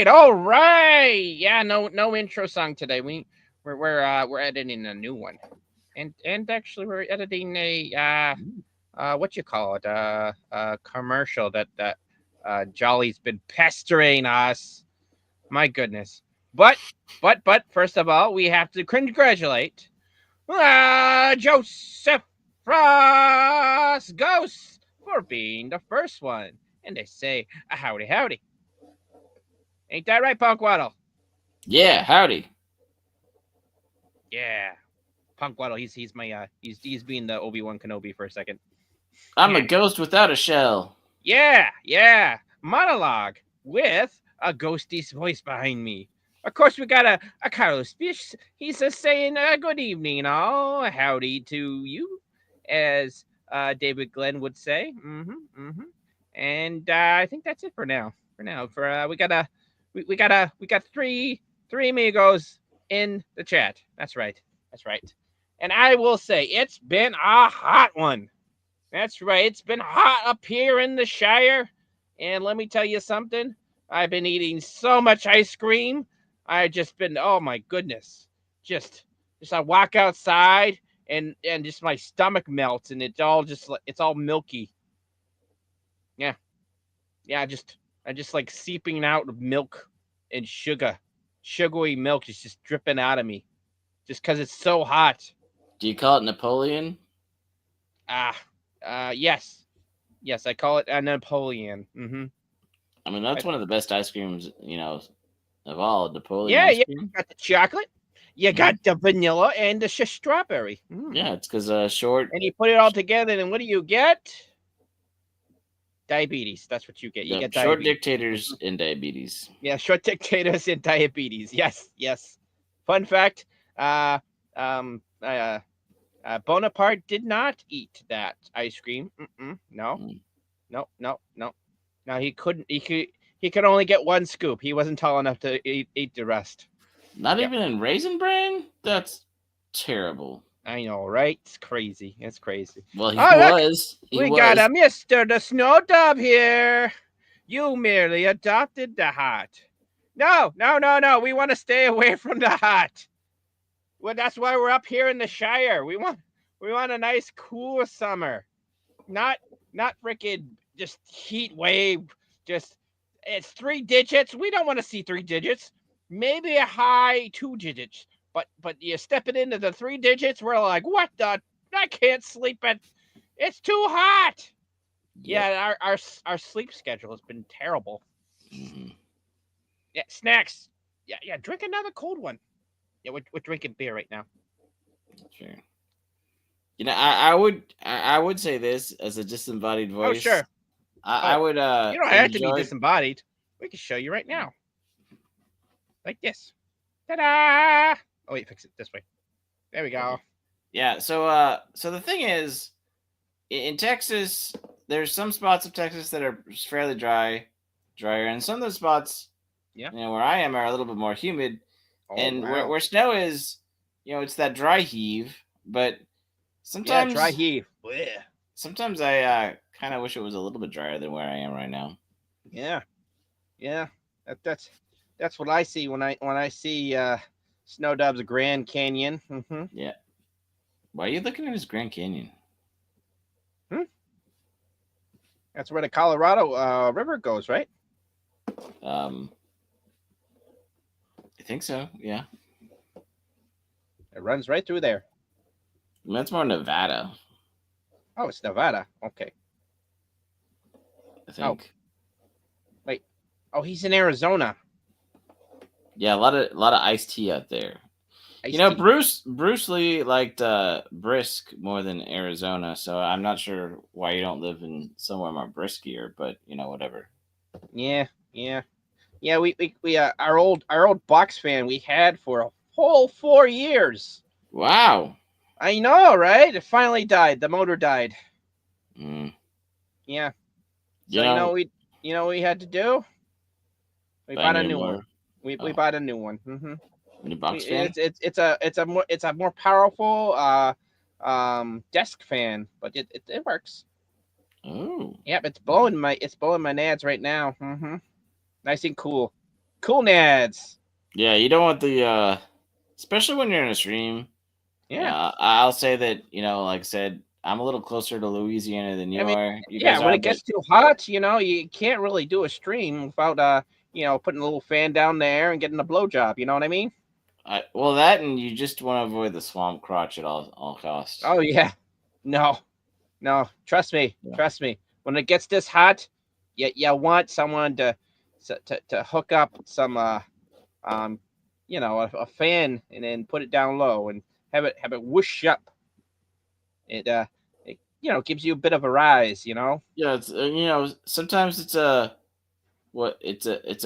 All right. Yeah, no intro song today. We're editing a new one. And actually we're editing a what you call it? Commercial that Jolly's been pestering us. My goodness. But first of all, we have to congratulate Joseph Frost Ghost for being the first one. And they say, howdy, howdy. Ain't that right, Punk Waddle? Yeah, howdy. Yeah. Punk Waddle, he's my he's being the Obi-Wan Kenobi for a second. I'm a ghost without a shell. Yeah. Monologue with a ghostie's voice behind me. Of course, we got a Carlos Fish. He's saying good evening, all. Howdy to you, as David Glenn would say. And I think that's it for now. We got three amigos in the chat. That's right. And I will say it's been a hot one. That's right. It's been hot up here in the Shire. And let me tell you something. I've been eating so much ice cream. I just been, oh my goodness. Just I walk outside and just my stomach melts and it's all milky. Yeah. Yeah, I just like seeping out of milk and sugar. Sugary milk is just dripping out of me. Just cuz it's so hot. Do you call it Napoleon? Ah. Yes. Yes, I call it a Napoleon. I mean, that's one of the best ice creams, of all. Napoleon Yeah, ice yeah. cream. Got the chocolate. You got the vanilla and the strawberry. Yeah, it's because short. And you put it all together, and what do you get? Diabetes. That's what you get. You Yep, get short diabetes. dictators and diabetes. Yeah, short dictators and diabetes. Yes. Fun fact: uh, um, uh, Bonaparte did not eat that ice cream. No, Mm. no. No, he couldn't. He could only get one scoop. He wasn't tall enough to eat the rest. Not Yep. even in Raisin Bran? That's terrible. I know, right? It's crazy. It's crazy. Well, he Oh, look, was. He we got was. a Mister the Snow Dove here. You merely adopted the hot. No. We want to stay away from the hot. Well, that's why we're up here in the Shire. We want a nice, cool summer. Not freaking just heat wave. Just it's 3 digits. We don't want to see 3 digits. Maybe a high 2 digits. But you step it into the 3 digits, we're like, what the? I can't sleep at. It's too hot. Yep. Yeah, our sleep schedule has been terrible. Mm-hmm. Yeah, snacks. Yeah. Drink another cold one. Yeah, we're drinking beer right now. Sure. I would say this as a disembodied Oh, voice. sure. I Oh, would you don't have to be enjoy. disembodied. We can show you right now, like this. Ta-da! Oh wait, fix it this way. There we go. Yeah. So the thing is, in Texas, there's some spots of Texas that are fairly drier, and some of the spots, Yeah. where I am are a little bit more humid. Oh And where, wow. where snow is, it's that dry heave. But Yeah, dry sometimes, heave. Blech. sometimes I kind of wish it was a little bit drier than where I am right now. Yeah. Yeah. That's what I see when I see Snow Dub's Grand Canyon. Yeah. Why are you looking at his Grand Canyon? Hmm? That's where the Colorado River goes, right? Um, I think so. Yeah. It runs right through there. I mean, that's more Nevada. Oh, it's Nevada. Okay. I Oh, think. wait. Oh, he's in Arizona. Yeah, a lot of iced tea out there. Iced tea. Bruce Lee liked brisk more than Arizona, so I'm not sure why you don't live in somewhere more briskier, but whatever. Yeah. We our old box fan we had for a whole 4 years. Wow. I know, right? It finally died. The motor died. Mm. Yeah. You So know, you know what we had to do? We buy bought a new new more. one. We Oh, bought a new one. new box fan. It's a more powerful desk fan, but it works. Oh, Yep, it's blowing my nads right now. Nice and cool. Cool nads. Yeah, you don't want the especially when you're in a stream. Yeah. Yeah, I'll say that, like I said, I'm a little closer to Louisiana than I you mean, are. You yeah, guys when are, it but gets too hot, you can't really do a stream without putting a little fan down there and getting a blowjob, you know what I mean? well, that and you just want to avoid the swamp crotch at all costs. Oh yeah. No. No, trust me. Yeah. Trust me. When it gets this hot, you want someone to hook up some um a fan and then put it down low and have it whoosh up. It gives you a bit of a rise. Yeah, it's sometimes it's a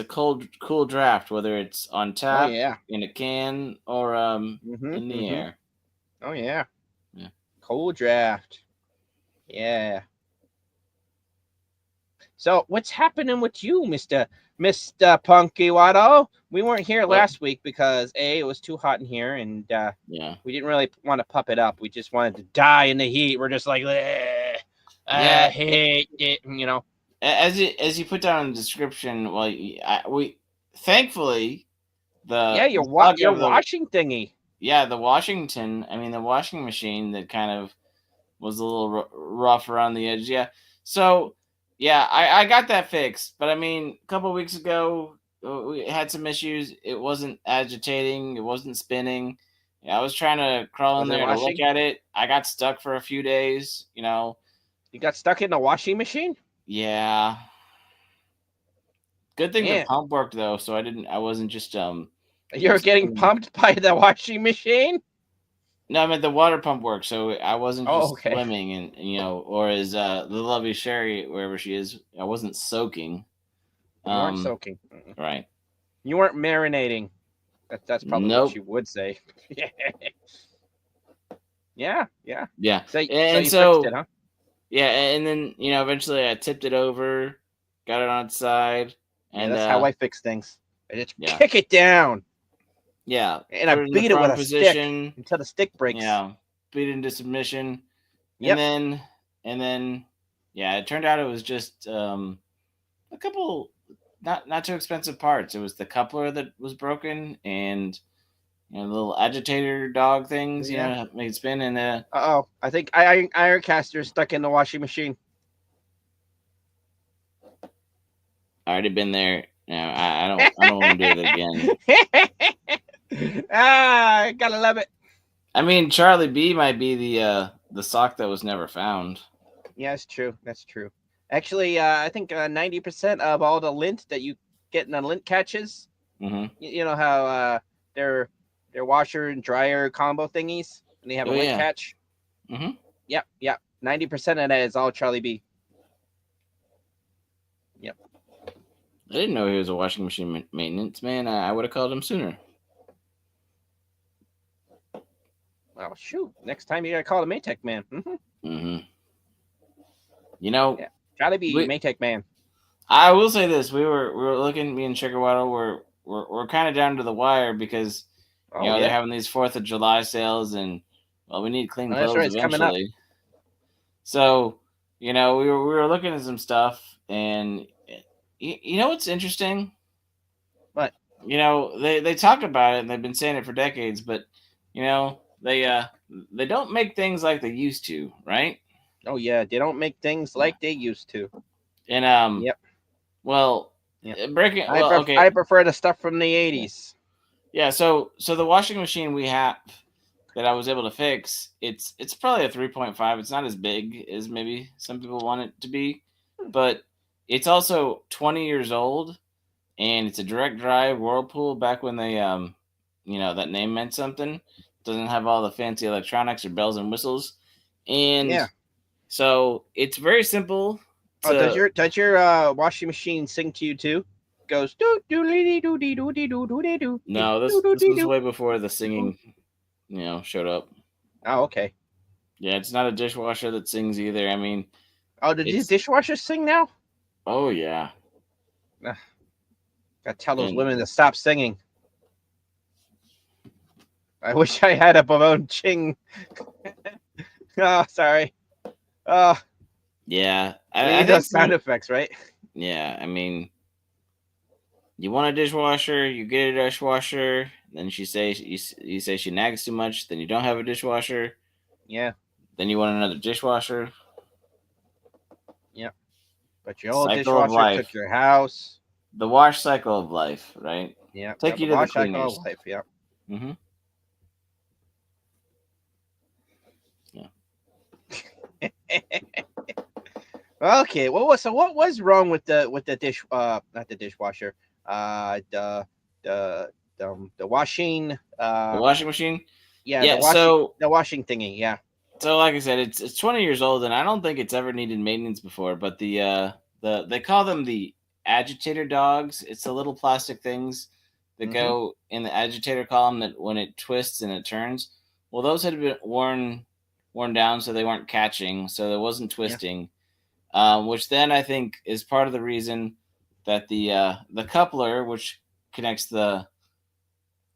cool draft, whether it's on Oh tap yeah. in a can or Mhm. in the Mhm. air. Oh yeah. Yeah. Cold draft. Yeah. So what's happening with you, Mister Punky Waddle? We weren't here Well, last week because it was too hot in here, and yeah. we didn't really want to pup it up. We just wanted to die in the heat. We're just like, I Yeah, hate it. as you put down in the description, well, we thankfully Yeah, the plug your of the washing thingy. the the washing machine that kind of was a little rough around the edge. Yeah. So, yeah, I got that fixed. But I mean, a couple weeks ago, we had some issues. It wasn't agitating, it wasn't spinning. Yeah, I was trying to crawl in Was it there to look washing? at it. I got stuck for a few days. You got stuck in the washing machine? Yeah. Good thing the Man, pump worked though, so I wasn't just you're getting spinning. pumped by the washing machine? No, I meant the water pump worked, so I wasn't Oh, just okay. swimming, and or as the lovely Sherry, wherever she is, I wasn't soaking. You weren't Um, soaking. Mm-mm. right. You weren't marinating. That's probably what Nope. you would say. Yeah, yeah. Yeah. So And you fixed it, so huh? yeah, and then eventually I tipped it over, got it on its side, Yeah, and that's how I fix things. I just yeah, kick it down yeah, and I put it in the beat it with prone a stick position, until the stick breaks. yeah, beat it into submission, and Yep. then yeah, it turned out it was just a couple not too expensive parts. It was the coupler that was broken and little agitator dog things, Yeah. make it spin. And Uh oh. I think Iron Caster is stuck in the washing machine. I already been there. I don't want to do it again. Gotta love it. I mean, Charlie B might be the sock that was never found. Yeah, it's true. That's true. Actually, I think 90% of all the lint that you get in the lint catches, Mm-hmm. you know how they're washer and dryer combo thingies, and they have a Oh lint yeah. catch. Mm-hmm. Yep, yep. 90% of that is all Charlie B. Yep. I didn't know he was a washing machine maintenance man. I would have called him sooner. Well, shoot. Next time you gotta call the Maytech man. Mm-hmm. You know, Yeah, Charlie B, we, Maytech man. I will say this: we were looking. Me and Sugar Waddle we're kind of down to the wire because Oh they're yeah. having these 4th of July sales, and well, we need clean Oh, that's right. clothes It's coming up. eventually. So we were looking at some stuff, and you know what's interesting? But They talk about it, and they've been saying it for decades, but they don't make things like they used to, right? oh yeah, they don't make things Yeah. like they used to. And Yep. well, Yep. breaking well, okay, I prefer the stuff from the yeah. '80s. Yeah, so the washing machine we have that I was able to fix, it's probably a 3.5. It's not as big as maybe some people want it to be, but it's also 20 years old, and it's a direct drive Whirlpool back when they that name meant something. Doesn't have all the fancy electronics or bells and whistles. And Yeah. so it's very simple Oh, to does your washing machine sing to you too? Goes doo doo doo doo doo doo doo doo doo doo no, doo this doo was doo. way before the singing, showed up. Oh, okay. Yeah, it's not a dishwasher that sings either. I mean, Oh, did these it's dishwashers sing now? oh yeah. Ugh, gotta tell those And women to stop singing. I wish I had a balloon ching. Oh, sorry. Oh, yeah, we I need think those sound effects, right? yeah, I mean, you want a dishwasher, you get a dishwasher. Then you say she nags too much. Then you don't have a dishwasher. Yeah. Then you want another dishwasher. Yeah. But your old Cycle of dishwasher took life. your house. The wash cycle of life, right? Yeah. Yeah. Take The you to the wash cycle of cleaners. life. Yeah. Mm-hmm. Yeah. Okay. What was wrong with the dish? Not the dishwasher. The the washing. The washing machine. Yeah. Yeah. So The washing thingy. Yeah. like I said, it's 20 years old, and I don't think it's ever needed maintenance before. But the they call them the agitator dogs. It's the little plastic things that Mm-hmm. go in the agitator column that when it twists and it turns. Well, those had been worn down, so they weren't catching, so there wasn't Yeah. twisting. Which then I think is part of the reason that the coupler, which connects the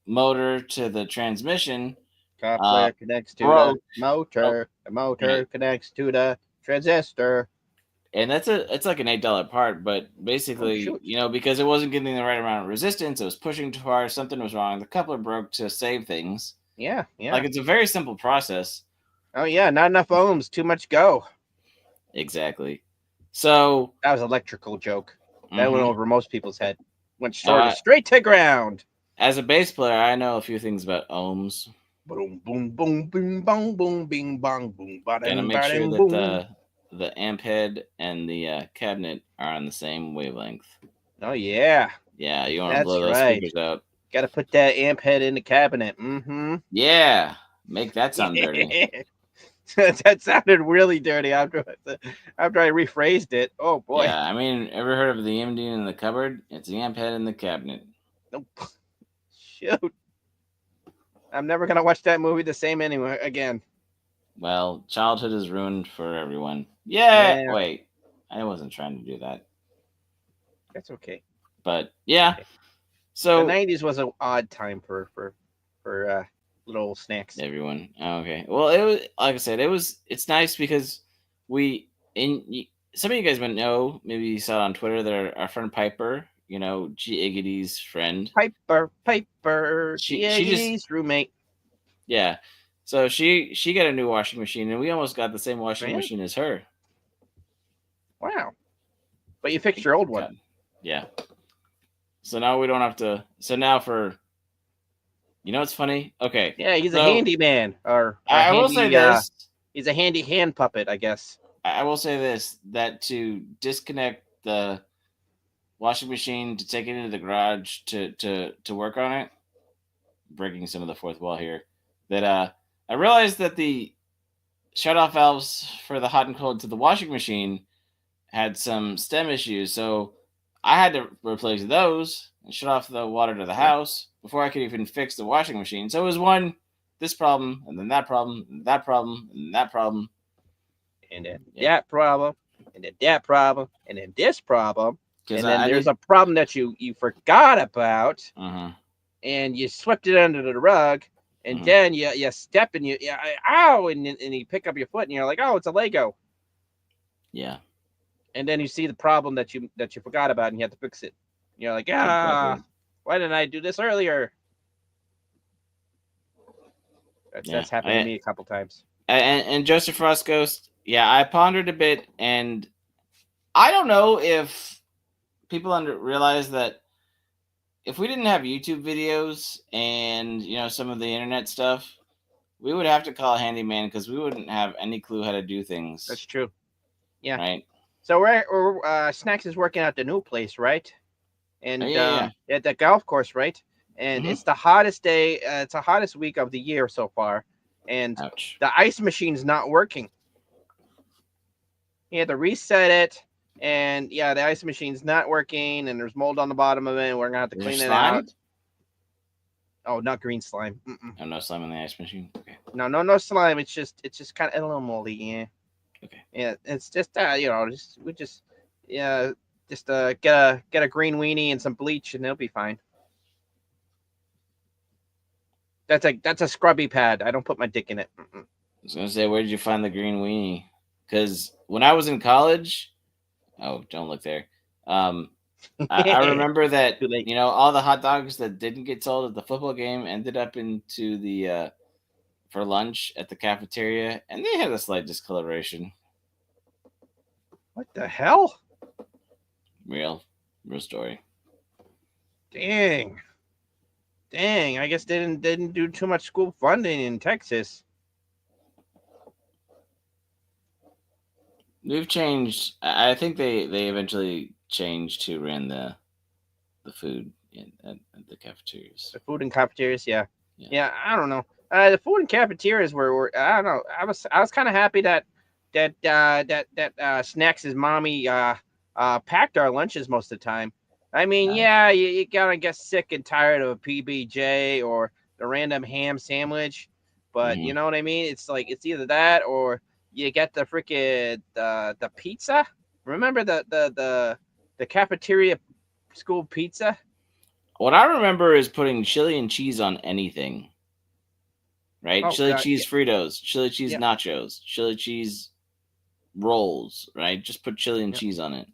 motor to the transmission, uh, Coupler connects to the broke. Broke, motor. The right. motor connects to the transistor. And it's like an $8 part, but Oh basically, shoot. because it wasn't getting the right amount of resistance, it was pushing too hard, something was wrong. The coupler broke to save things. Yeah. Like Yeah. it's a very simple process. Oh yeah. Not enough ohms. Too much go. Exactly. So, That was electrical joke. That went mhm. over most people's head. Went sort of uh, straight to ground. as a bass player, I know a few things about ohms. Boom, boom, boom, boom, boom, boom, bing, bong, boom, Gotta bada, make sure bada, that boom. the amp head and the cabinet are on the same wavelength. Oh yeah, Yeah, you want to blow that's those right. speakers out. Got to put that amp head in the cabinet. Mm-hmm. Yeah, make that sound dirty. That sounded really dirty after I rephrased it. Oh boy. Yeah, I mean, ever heard of the MD in the cupboard? It's the amp head in the cabinet. Nope. Shoot. I'm never gonna watch that movie the same anyway again. Well, childhood is ruined for everyone. Yeah, Yeah, wait, I wasn't trying to do that, that's okay. but It's yeah. okay. The So '90s was an odd time for little snacks. everyone, okay. Well, it was like I said, it's nice because we in some of you guys might know, maybe you saw it on Twitter that our friend Piper, G Iggity's friend, Piper, she just Giggity roommate. yeah. So she got a new washing machine, and we almost got the same washing Man, machine as her. wow. But you fixed your old one. God, yeah. So now we don't have to. So now for what's funny? Okay, Yeah, he's a so handyman or a I will say handy. this. He's a handy hand puppet, I guess. I will say this that to disconnect the washing machine to take it into the garage to work on it, breaking some of the fourth wall here. That I realized that the shut off valves for the hot and cold to the washing machine had some stem issues, so I had to replace those and shut off the water to the Yeah, house before I could even fix the washing machine. So it was this problem, and then that problem, and that problem, and that problem. and then Yeah, that problem, and then that problem, and then this problem, because and then I there's did. a problem that you forgot about, Uh-huh, and you swept it under the rug, and uh-huh. then you step and ow, and you pick up your foot, and you're like, oh, it's a Lego, Yeah, and then you see the problem that you forgot about, and you have to fix it. You're like, exactly. why didn't I do this earlier? Yeah, That's happened to me a couple times. and Joseph Frost Ghost. Yeah, I pondered a bit, and I don't know if people realize that if we didn't have YouTube videos and some of the internet stuff, we would have to call a handyman because we wouldn't have any clue how to do things, That's true. Yeah. right? So we're Snacks is working at the new place, right? Oh, And yeah, yeah. at the golf course, right? And Mm-hmm. it's the hottest day. It's the hottest week of the year so far, and Ouch. the ice machine's not working. He had to reset it, and yeah, the ice machine's not working, and there's mold on the bottom of it. And we're gonna have to Is there clean it slime? out. Oh, not green slime. Mm-mm. Oh, no slime in the ice machine. Okay. No slime. It's just kind of a little moldy. Yeah, Okay. yeah. It's just yeah, just get a green weenie and some bleach, and it'll be fine. That's a scrubby pad. I don't put my dick in it. Mm-mm. I was gonna say, where did you find the green weenie? Because when I was in college, oh, don't look there. Um, I remember that, Too late. all the hot dogs that didn't get sold at the football game ended up into the for lunch at the cafeteria, and they had a slight discoloration. What the hell? Real, real story. Dang. Dang. I guess they didn't do too much school funding in Texas. We've changed. I think they eventually changed who ran the food at the cafeterias. The food in cafeterias, yeah. Yeah. Yeah, I don't know. The food in cafeterias were I don't know. I was kind of happy that Snacks' mommy packed our lunches most of the time. I mean, Nice. yeah, you gotta get sick and tired of a PBJ or the random ham sandwich, but you Hmm. know what I mean. It's like it's either that or you get the freaking the pizza. Remember the cafeteria school pizza? What I remember is putting chili and cheese on anything. Right? Oh Chili god, yeah, cheese Fritos, chili cheese yeah, nachos, chili cheese rolls. Right? Just put chili and yeah. cheese on it.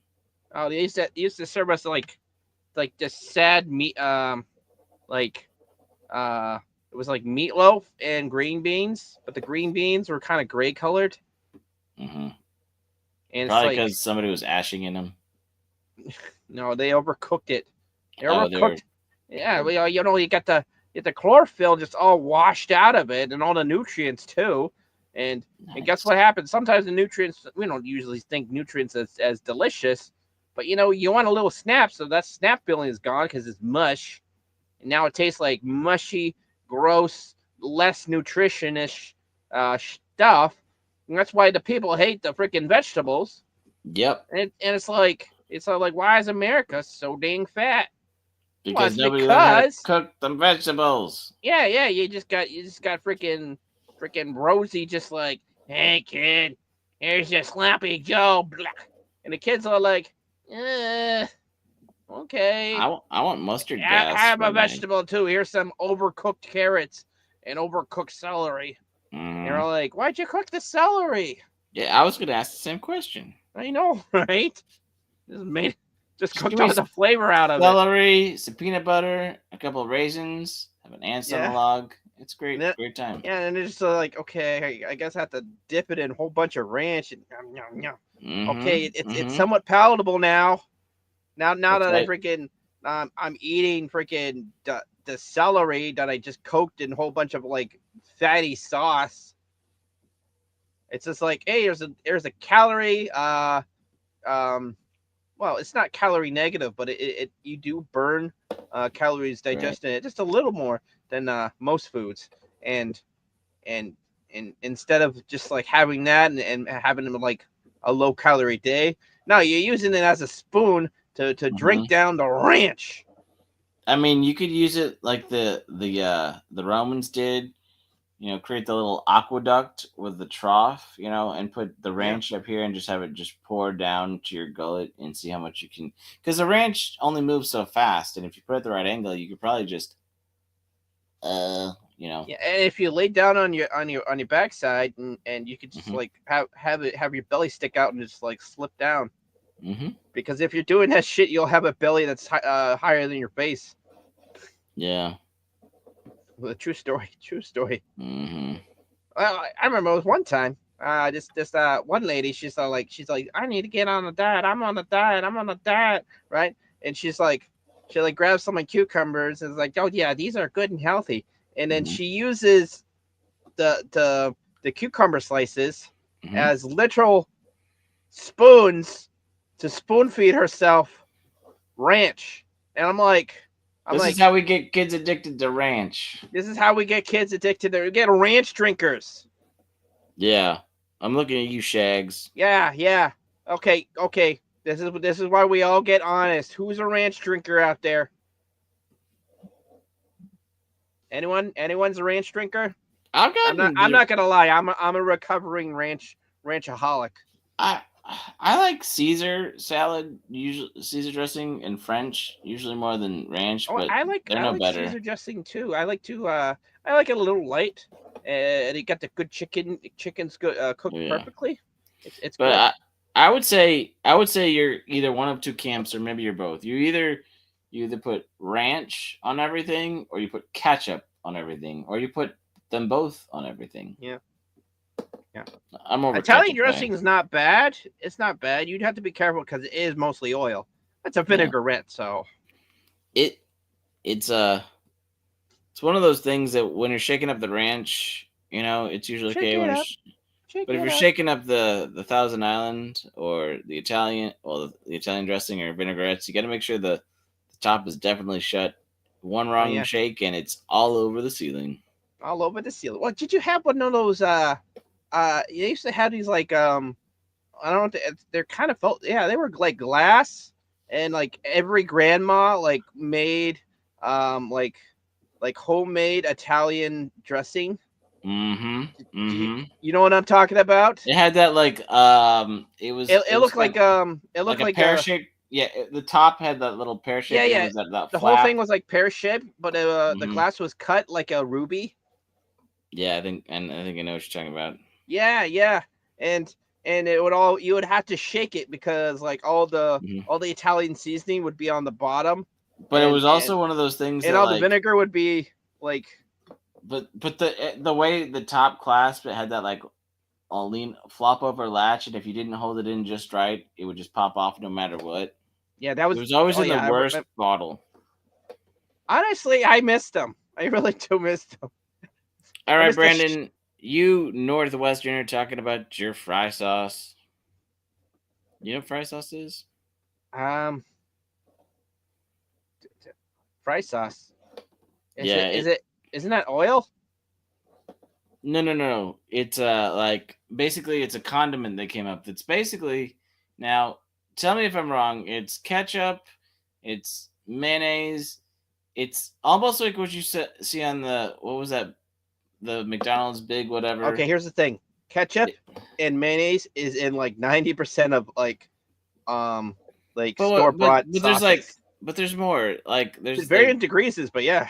Oh, they used to serve us like this sad meat like uh it was like meatloaf and green beans, but the green beans were kind of gray colored, Hmm. and it's Probably like because somebody was ashing in them. no, they overcooked it. They Oh, they were. overcooked. Yeah, well, you get the chlorophyll just all washed out of it and all the nutrients too. And guess Nice. what happens? Sometimes the nutrients we don't usually think nutrients as delicious, but you want a little snap, so that snap feeling is gone because it's mush, and now it tastes like mushy, gross, less nutritionish stuff. And that's why the people hate the freaking vegetables. Yep. And it's like why is America so dang fat? Well, Because it's nobody learned how to because cook the vegetables. yeah, you just got freaking Rosie just like, hey kid, here's your sloppy Joe, blah. And the kids are like, okay, I want mustard I gas have for a my. vegetable too. Here's some overcooked carrots and overcooked celery. And they're Hmm. all like, why'd you cook the celery? Yeah, I was gonna ask the same question. I know, right? Just made just Just give cooked me all the flavor out of it. celery, some peanut butter, a couple of raisins, have an ants on the Yeah. log. It's And great, then, great time. yeah, and it's just like, okay, I guess I have to dip it in a whole bunch of ranch and yum, yum, yum. Okay, Mm-hmm. it's Mm-hmm. somewhat palatable now. Now That's that I right. freaking I'm eating freaking the celery that I just cooked in a whole bunch of like fatty sauce. It's just like, hey, there's a calorie um well, it's not calorie negative, but it you do burn calories Right. digesting it just a little more than most foods, and and and instead of just like having that and having them like a low calorie day, no, you're using it as a spoon to drink Mm-hmm. down the ranch. I mean, you could use it like the Romans did. Create the little aqueduct with the trough. And put the Yeah, ranch up here and just have it just pour down to your gullet and see how much you can. Because the ranch only moves so fast, and if you put it at the right angle, you could probably just uh, you know. yeah. And if you lay down on your backside and you could just Hmm. like have your belly stick out and just like slip down, Hmm. because if you're doing that shit, you'll have a belly that's higher than your face. Yeah. Well, true story. True story. Hmm. Well, I remember it was one time. This one lady, she's like, I need to get on a diet. I'm on a diet. I'm on a diet, right? And she like grabs some cucumbers and is like, oh yeah, these are good and healthy. And then Hmm. she uses the cucumber slices Hmm. as literal spoons to spoon feed herself ranch. And I'm This is like, how we get kids addicted to ranch. this is how we get kids addicted. We get ranch drinkers. Yeah. I'm looking at you, Shags. Yeah, yeah. Okay, okay. This is why we all get honest. Who's a ranch drinker out there? Anyone? Anyone's a ranch drinker? I've I'm not. gotten I'm the not gonna lie. I'm a recovering ranchaholic. I I like Caesar salad, usually Caesar dressing and French, usually more than ranch, Oh, but I like they're I no like better. Caesar dressing too. I like it a little light, and it got the good chicken's good cooked Yeah. perfectly. It's But good. I would say you're either one of two camps, or maybe you're both. You either put ranch on everything, or you put ketchup on everything, or you put them both on everything. Yeah, yeah. I'm more of a Italian ketchup guy. dressing is not bad. It's not bad. You'd have to be careful because it is mostly oil. It's a Yeah. vinaigrette, so It it's it's one of those things that when you're shaking up the ranch, it's usually shake okay it when up, shake but if it you're up. shaking up the Thousand Island or the Italian, well, the Italian dressing or vinaigrettes, you got to make sure the top is definitely shut. One Oh wrong yeah, shake and it's all over the ceiling. all over the ceiling. Well, did you have one of those? You used to have these like I don't know. They're kind of felt. Yeah, they were like glass, and like every grandma like made like homemade Italian dressing. Mm-hmm. Do you, Mm-hmm. you know what I'm talking about? It had that like it was It it was looked kind like of it like looked a like pear a shape. Yeah, the top had that little pear yeah shape, and it yeah. was that The whole thing flap. was like pear shaped, but the Hmm. glass was cut like a ruby. Yeah, I think I know what you're talking about. Yeah, yeah, and it would all you would have to shake it because like Hmm. all the Italian seasoning would be on the bottom, But it and was also one of those things that all the like, vinegar would be like but the way the top clasp, it had that like a lean flop over latch, and if you didn't hold it in just right, it would just pop off no matter what. yeah that It was was always oh in the yeah worst bottle. honestly I missed them. I really do miss them. All I right, missed Brandon, you Northwesterner talking about your fry sauce. You know what fry sauce is? um fry sauce. Yeah, Is it isn't that oil? no. It's like basically it's a condiment that came up. That's basically now. Tell me if I'm wrong. It's ketchup. It's mayonnaise. It's almost like what you see on the what was that, the McDonald's big Okay, whatever. here's the thing. Ketchup It- and mayonnaise is in like 90% of um store bought but there's like sauces. but there's more. Like To there's like varying degrees, but yeah.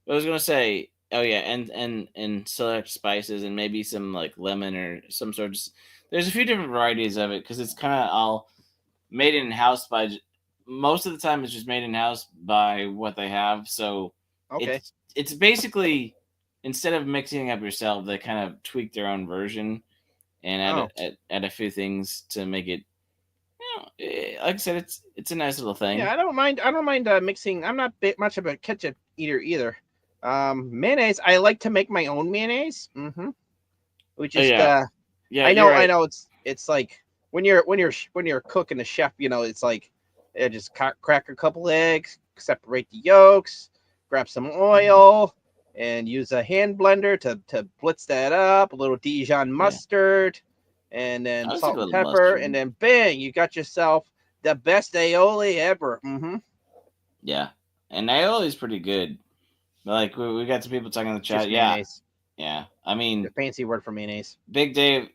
I was gonna say, oh yeah, and select spices and maybe some like lemon or some sort of. There's a few different varieties of it because it's kind of all made in house by. Most of the time, it's just made in house by what they have. So Okay. it's basically, instead of mixing up yourself, they kind of tweak their own version and Oh. add a few things to make it. Like I said, it's a nice little Yeah, thing. I don't mind mixing. I'm not much of a ketchup eater either. Mayonnaise, I like to make my own mayonnaise. We Oh just yeah, yeah, you're I right. know it's like when you're cooking a chef, you know, it's like just crack a couple eggs, separate the yolks, grab some oil, and use a hand blender to blitz that up. A little Dijon Yeah, mustard, and then I was like salt a and little pepper, and mustard. then bang, you got yourself the best aioli ever. Yeah, and aioli is pretty good. Like we got some people talking in the chat. Just Yeah, mayonnaise, yeah. I the mean, fancy word for mayonnaise. Big Dave.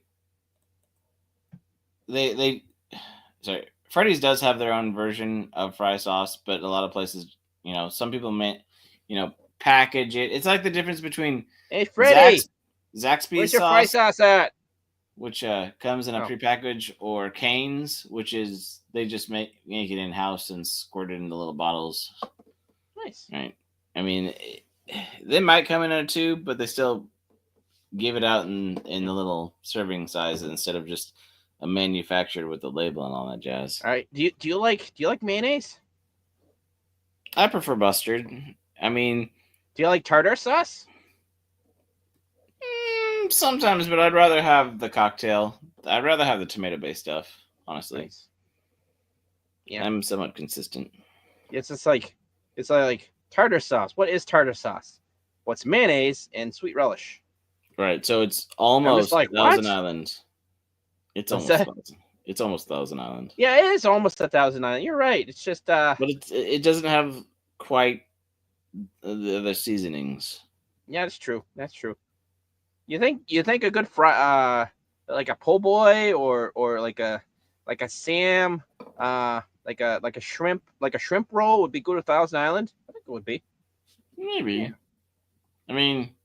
They sorry. Freddy's does have their own version of fry sauce, but a lot of places, some people may, package it. It's like the difference between Hey, Zax Freddy, Zaxby's where's your fry sauce, sauce at? which comes in a Oh, prepackaged, or Cane's, which is they just make it in house and squirt it into little bottles. nice. Right. I mean, they might come in a tube, but they still give it out in the little serving size instead of just a manufactured with the label and all that jazz. All right. Do you like mayonnaise? I prefer mustard. I mean, Do you like tartar sauce? sometimes, but I'd rather have the cocktail. I'd rather have the tomato based stuff, honestly. Nice. Yeah. I'm somewhat consistent. It's just like tartar sauce. What is tartar sauce? What's mayonnaise and sweet relish? Right. So it's I'm just almost like, Thousand what? Island. It's What's almost that? thousand. It's almost Thousand Island, Yeah, it is almost 1,009. You're right. It's just but it doesn't have quite the other seasonings. yeah, that's true. That's true. You think a good fry like a po' boy or like a Sam like a shrimp roll would be good at Thousand Island? I think it would be. Yeah. Maybe. I mean,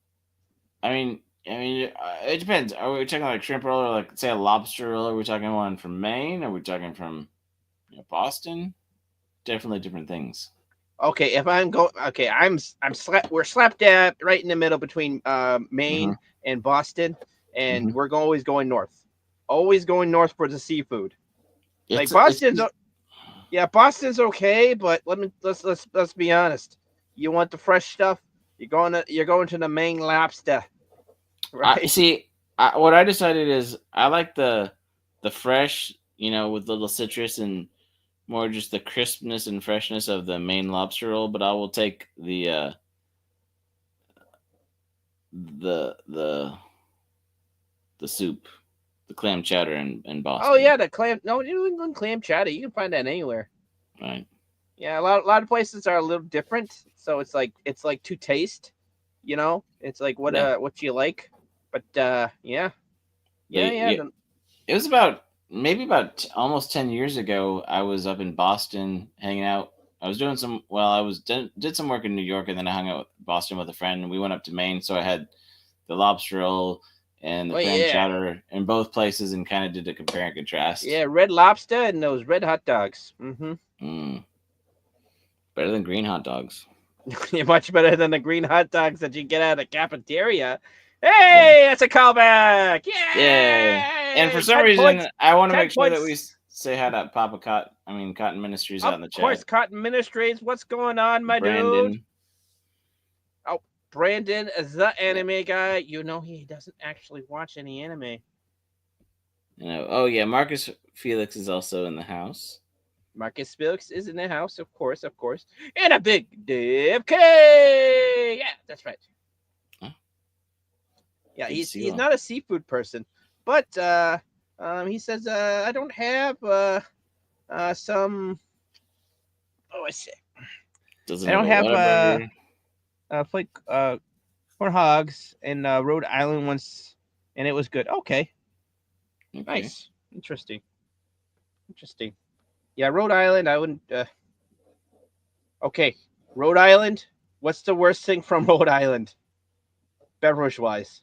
I mean, I mean, it depends. Are we talking like shrimp roll or like say a lobster roll? Are we talking one from Maine? Are we talking from Boston? Definitely different things. Okay, if I'm going, okay, we're slapped dab right in the middle between Mm-hmm. Maine and Boston, and Mm-hmm. we're always going north, always going north for the seafood. Like It's yeah, Boston's okay, but let's be honest. You want the fresh stuff? You're going to the Maine lobster, I right? see. What I decided is I like the fresh, with little citrus and more just the crispness and freshness of the Maine lobster roll. But I will take the soup, the clam chowder in Oh Boston. yeah, the clam. No, New England clam chowder. You can find that anywhere. Right. Yeah, a lot of places are a little different, so it's like to taste. It's like Yeah. what you like. But yeah, yeah, But yeah. yeah, it was about maybe about almost 10 years ago. I was up in Boston hanging out. I was doing some. Well, I was did some work in New York, and then I hung out with Boston with a friend, and we went up to Maine. So I had the lobster roll and the Oh clam yeah, chowder in both places, and kind of did a compare and contrast. yeah. Red Lobster and those red hot dogs. Mm, better than green hot dogs. You're much better than the green hot dogs that you get out of the cafeteria. Yeah. Hey, that's a callback! Yay! And for Yay! some ten reason, points. I want to Ten make sure that we points. say hi to Papa Cotton Ministries out Of in the course, chat. Cotton Ministries. What's going on, my dude? Brandon. Oh, Brandon, the anime guy. He doesn't actually watch any anime. Oh yeah, Marcus Felix is also in the house. Marcus Felix is in the house, of course, of course. And a big Dave K. Yeah, that's right. Huh? Yeah, Good to he's see you he's all. not a seafood person, but he says I don't have some. Oh, I say Doesn't I have don't a have Whataburger. flake corn hogs in Rhode Island once, and it was good. Okay, Okay. nice, interesting, interesting. Yeah, Rhode Island. I wouldn't. Okay, Rhode Island. What's the worst thing from Rhode Island, beverage wise?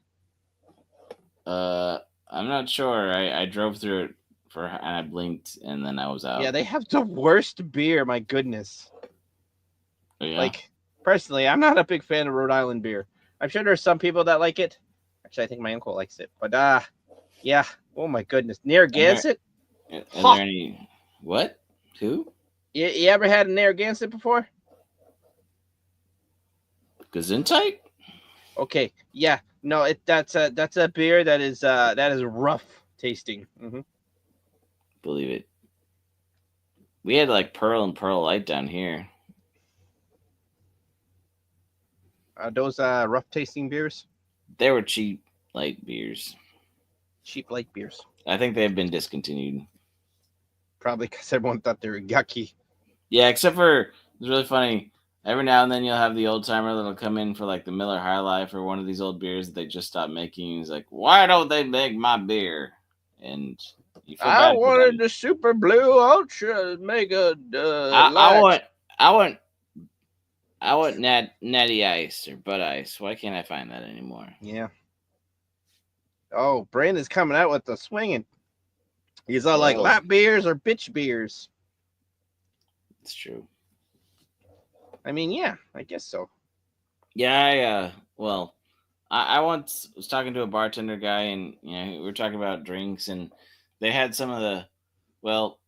Uh, I'm not sure. I drove through it and I blinked and then I was Yeah, out. they have the worst beer. My goodness. Oh, yeah. Like personally, I'm not a big fan of Rhode Island beer. I'm sure there's some people that like it. Actually, I think my uncle likes it. But yeah. Oh my goodness, Are there Narragansett. are Huh. there any what? Who? You ever had a Narragansett before? Gesundheit? Okay. Yeah. No. That's a beer that is rough tasting. Believe it. We had like Pearl and Pearl Light down here. Those rough tasting beers, They were cheap light beers. cheap light beers. I think they've been discontinued. Probably because everyone thought they were yucky. Yeah, except for it's really funny. Every now and then you'll have the old timer that'll come in for like the Miller High Life or one of these old beers that they just stopped making. He's like, "Why don't they make my beer?" And you feel I bad for wanted them. the Super Blue Ultra Mega I Light. want I want I want natty ice or Bud Ice. Why can't I find that anymore? Yeah. Oh, Brandon's coming out with the swinging. He's all like Whoa, lap beers or bitch beers. it's true. I mean, yeah, I guess so. Yeah, well, I once was talking to a bartender guy, and we were talking about drinks, and they had some of the well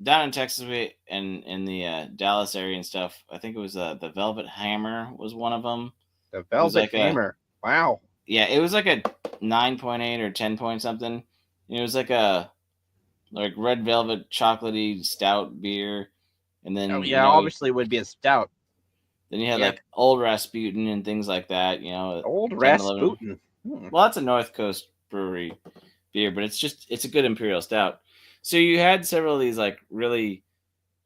down in Texas and in the Dallas area and stuff. I think it was the Velvet Hammer was one of them. The It was Velvet like a Hammer. Wow. yeah, it was like a 9.8 or 10 point something. And it was like a like red velvet chocolatey stout beer, and Oh then yeah, obviously it would be a stout. then you had Yeah. like old Rasputin and things like that. Old 10, 11. Rasputin. Well, that's a North Coast brewery beer, but it's a good imperial stout. So you had several of these like really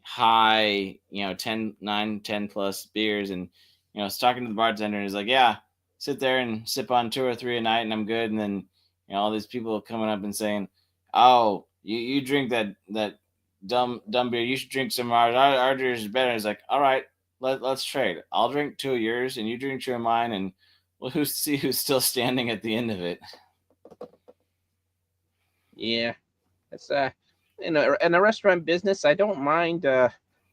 high, 10, 9, 10 plus beers. And, I was talking to the bartender and he's like, yeah, sit there and sip on 2 or 3 a night and I'm good. And then, all these people coming up and saying, oh, you drink that dumb beer. You should drink some of ours. Our beer is better. And it's like, all right, let's trade. I'll drink 2 of yours and you drink 2 of mine and Well, who's still standing at the end of it? Yeah, it's in a restaurant business. I don't mind.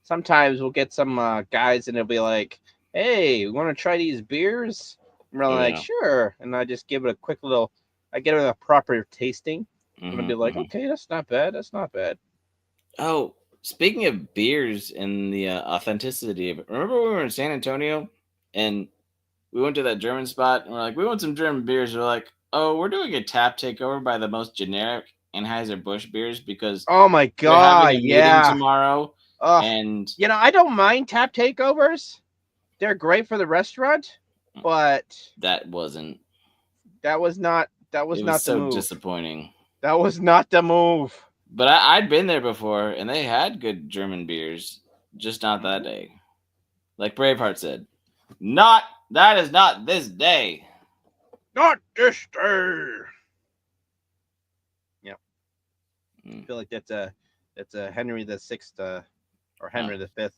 Sometimes we'll get some guys and they'll be like, "Hey, want to try these beers?" And we're Oh like, yeah. "Sure," and I just give it a quick little. I get it a proper tasting, and I'll be like, Mm-hmm. "Okay, that's not bad. That's not bad." Oh, speaking of beers and the authenticity of it, remember when we were in San Antonio and we went to that German spot and we're like, we want some German beers. They're like, oh, we're doing a tap takeover by the most generic Anheuser-Busch beers because Oh my they're having god, a meeting yeah. tomorrow. Ugh. And I don't mind tap takeovers. They're great for the restaurant, but that wasn't, that was not that was it was not the so move. disappointing. That was not the move. But I'd been there before and they had good German beers, just not that day. Like Braveheart said, that is not this day. Not this day. Yeah. I feel like that's a Henry the Sixth or Henry the Fifth.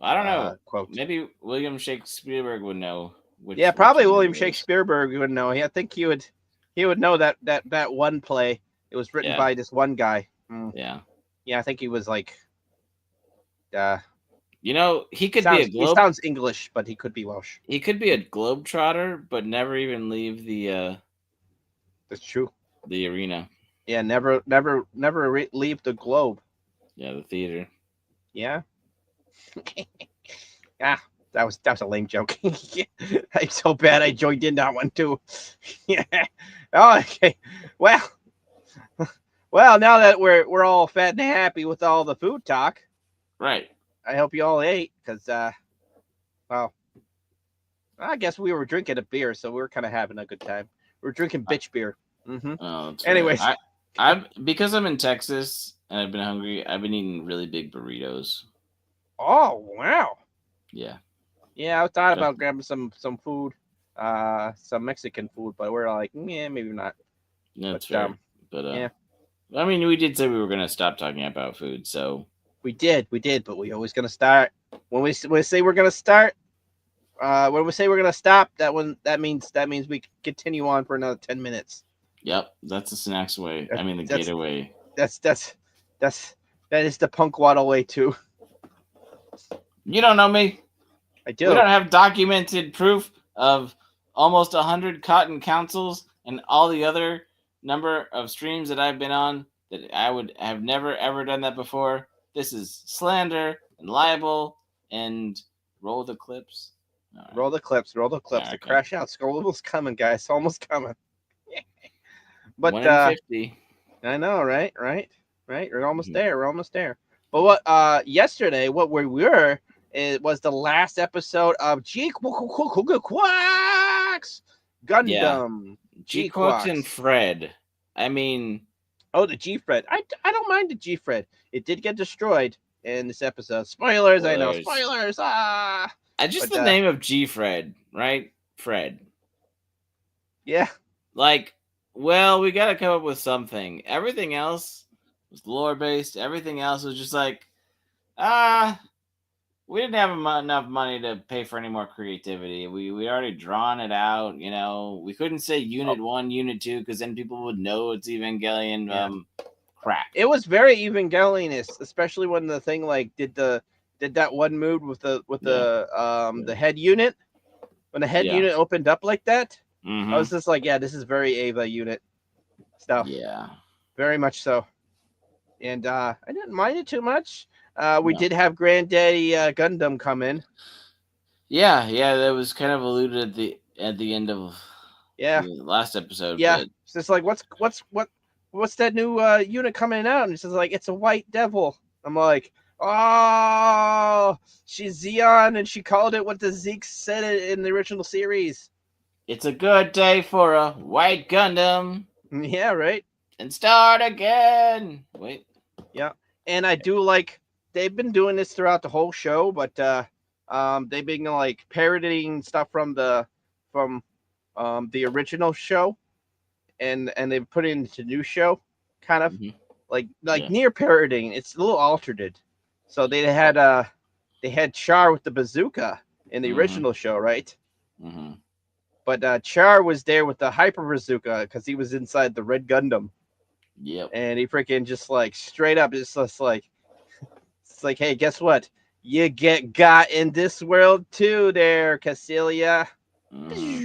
I don't know. Quote. Maybe William Shakespeare would know. Yeah, probably William Shakespeare would know. I think he would know that one play. It was written by this one guy. Yeah. Yeah, I think he was like. He could be a He sounds English, but he could be Welsh. He could be a globetrotter, but never even leave the. That's true. The arena. Yeah, never leave the globe. Yeah, the theater. Yeah. that was a lame joke. I'm so bad I joined in that one too. Yeah. Oh, okay. Well, now that we're all fat and happy with all the food talk, right? I hope you all ate because, well, I guess we were drinking a beer, so we were kind of having a good time. We were drinking bitch beer. Mm-hmm. Oh, anyways, because I'm in Texas and I've been hungry, I've been eating really big burritos. Oh wow! Yeah. Yeah, I thought about grabbing some food, some Mexican food, but we're like, yeah, maybe not. That's fair. Yeah. I mean, we did say we were gonna stop talking about food, so we did, but we always gonna start when we say we're gonna start. When we say we're gonna stop, that means we continue on for another 10 minutes. Yep, that's the snacks way. I mean, the Gator way. That is the punk waddle way too. You don't know me. I do. We don't have documented proof of almost 100 cotton councils and all the other number of streams that I've been on that I would have never ever done that before. This is slander and libel and roll the clips. Right. Roll the clips. The crash out. Almost coming, guys. Almost coming. But 1 in 50. I know, right? We're almost there. But what? Yesterday, what we were, it was the last episode of G-Quacks Gundam. G-Quacks and Fred. I mean, the G-Fred. I don't mind the G-Fred. It did get destroyed in this episode. Spoilers. I know. Spoilers. The name of G-Fred, right? Fred. Yeah. Like, well, we got to come up with something. Everything else was lore-based. Everything else was just like, we didn't have enough money to pay for any more creativity. We already drawn it out, We couldn't say Unit 1, Unit 2, because then people would know it's Evangelion crap. It was very Evangelion-ish, especially when the thing did that one move with the head unit. When the head unit opened up like that, I was just like, yeah, this is very Eva unit stuff. Yeah. Very much so. And I didn't mind it too much. We did have Granddaddy Gundam come in. Yeah, that was kind of alluded at the end of the last episode. Yeah, it's just like what's that new unit coming out? And it's just like it's a white devil. I'm like, oh, she's Zeon, and she called it what the Zeke said it in the original series. It's a good day for a white Gundam. Yeah, right. And start again. Wait. Yeah, and I do like they've been doing this throughout the whole show, but they've been like parodying stuff from the original show, and they've put it into new show, kind of like near parodying. It's a little altered. So they had Char with the bazooka in the original show, right? Mm-hmm. but Char was there with the hyper bazooka because he was inside the red Gundam, Yep. and he freaking just like straight up, just like it's like, hey, guess what? You get got in this world too, there, Cassilia. Mm-hmm.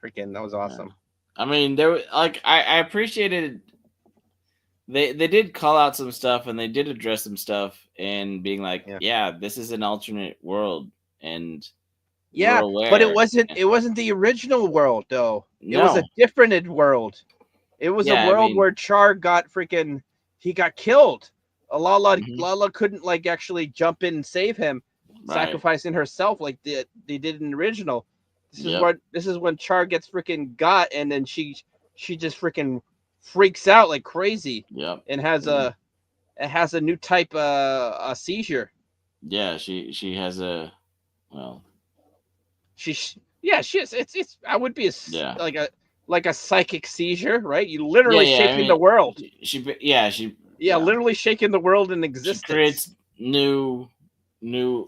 Freaking, that was Yeah. awesome. I mean, there was like I appreciated they did call out some stuff and they did address some stuff and being like, Yeah. yeah, this is an alternate world and we're Yeah, but it aware. wasn't it wasn't the original world though. It was a No. different world. It was a Yeah, I world mean, where Char got freaking he got killed. mhm, Lala couldn't like actually jump in and save him, right. sacrificing herself like they did in the original. Yep. This is when Char gets freaking got, and then she just freaking freaks out like crazy Yep. and has And a new type a seizure. yeah, she has a well, Yeah, she is. It's I would be yeah. like a psychic seizure, right? You Yeah, literally yeah. I shaking the mean, world. yeah, Yeah, literally shaking the world in she existence. creates new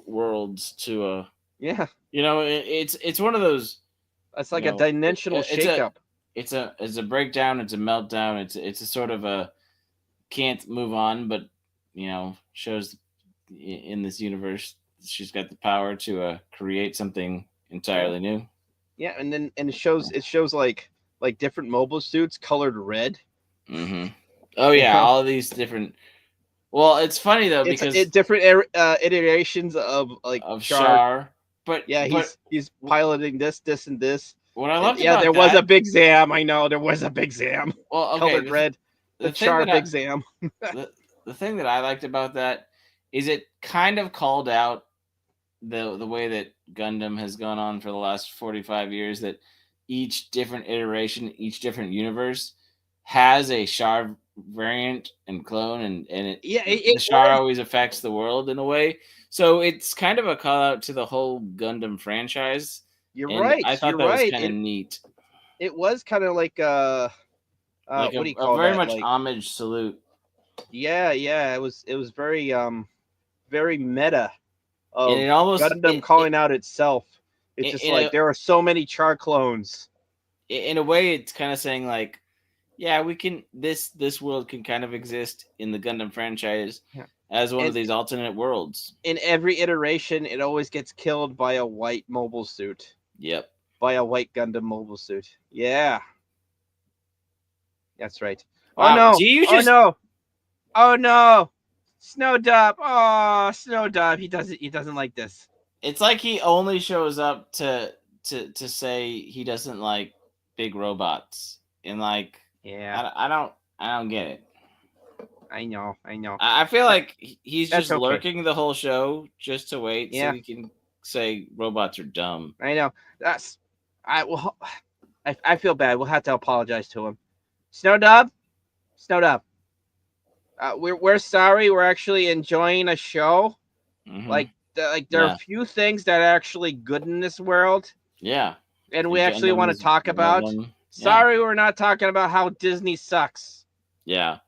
worlds to Yeah, it's one of those, it's like a dimensional it's a shakeup. it's a breakdown, it's a meltdown, it's a sort of a can't move on, but shows in this universe she's got the power to create something Yeah, entirely new. yeah, and it shows like different mobile suits colored red. Hmm. Oh You yeah, know, all these different. Well, it's funny though because different iterations of like of Char. Shar, Yeah, but he's piloting this and this. what I And loved yeah, about there was a that. big Zam. I know there was a big Zam Well, okay, colored red. The the thing Char that I Big Zam. the, the thing that I liked about that is it kind of called out the way that Gundam has gone on for the last 45 years, that each different iteration, each different universe has a Char variant and clone, and Yeah, the it Char was. always affects the world in a way. So it's kind of a call out to the whole Gundam franchise, You're and right. I thought You're that was right. kind of neat. It was kind of like Like what do you a call very that? much Like homage salute. yeah. It was very meta And of it almost Gundam calling out itself. It's just in like a there are so many Char clones. in a way it's kind of saying like, yeah, we can this world can kind of exist in the Gundam franchise Yeah. as one of And these alternate worlds. in every iteration, it always gets killed by a white mobile suit, Yep. by a white Gundam mobile suit. Yeah, that's right. Oh Wow. no! Do you Oh just no! Oh no! Snow Dub. Oh, Snow Dub. He doesn't like this. it's like he only shows up to say he doesn't like big robots. And like Yeah, I don't get it. I know. I know. I feel That, like he's that's just okay. lurking the whole show just to wait so Yeah, he can say robots are dumb. I know. That's I will. I feel bad. We'll have to apologize to him. Snow Dub. Snow Dub. We're sorry. We're actually enjoying a show. Hmm. Like there are a Yeah. few things that are actually good in this world, Yeah. and we And actually Gundam want to is talk one of about. them. Yeah. Sorry, we're not talking about how Disney sucks. Yeah.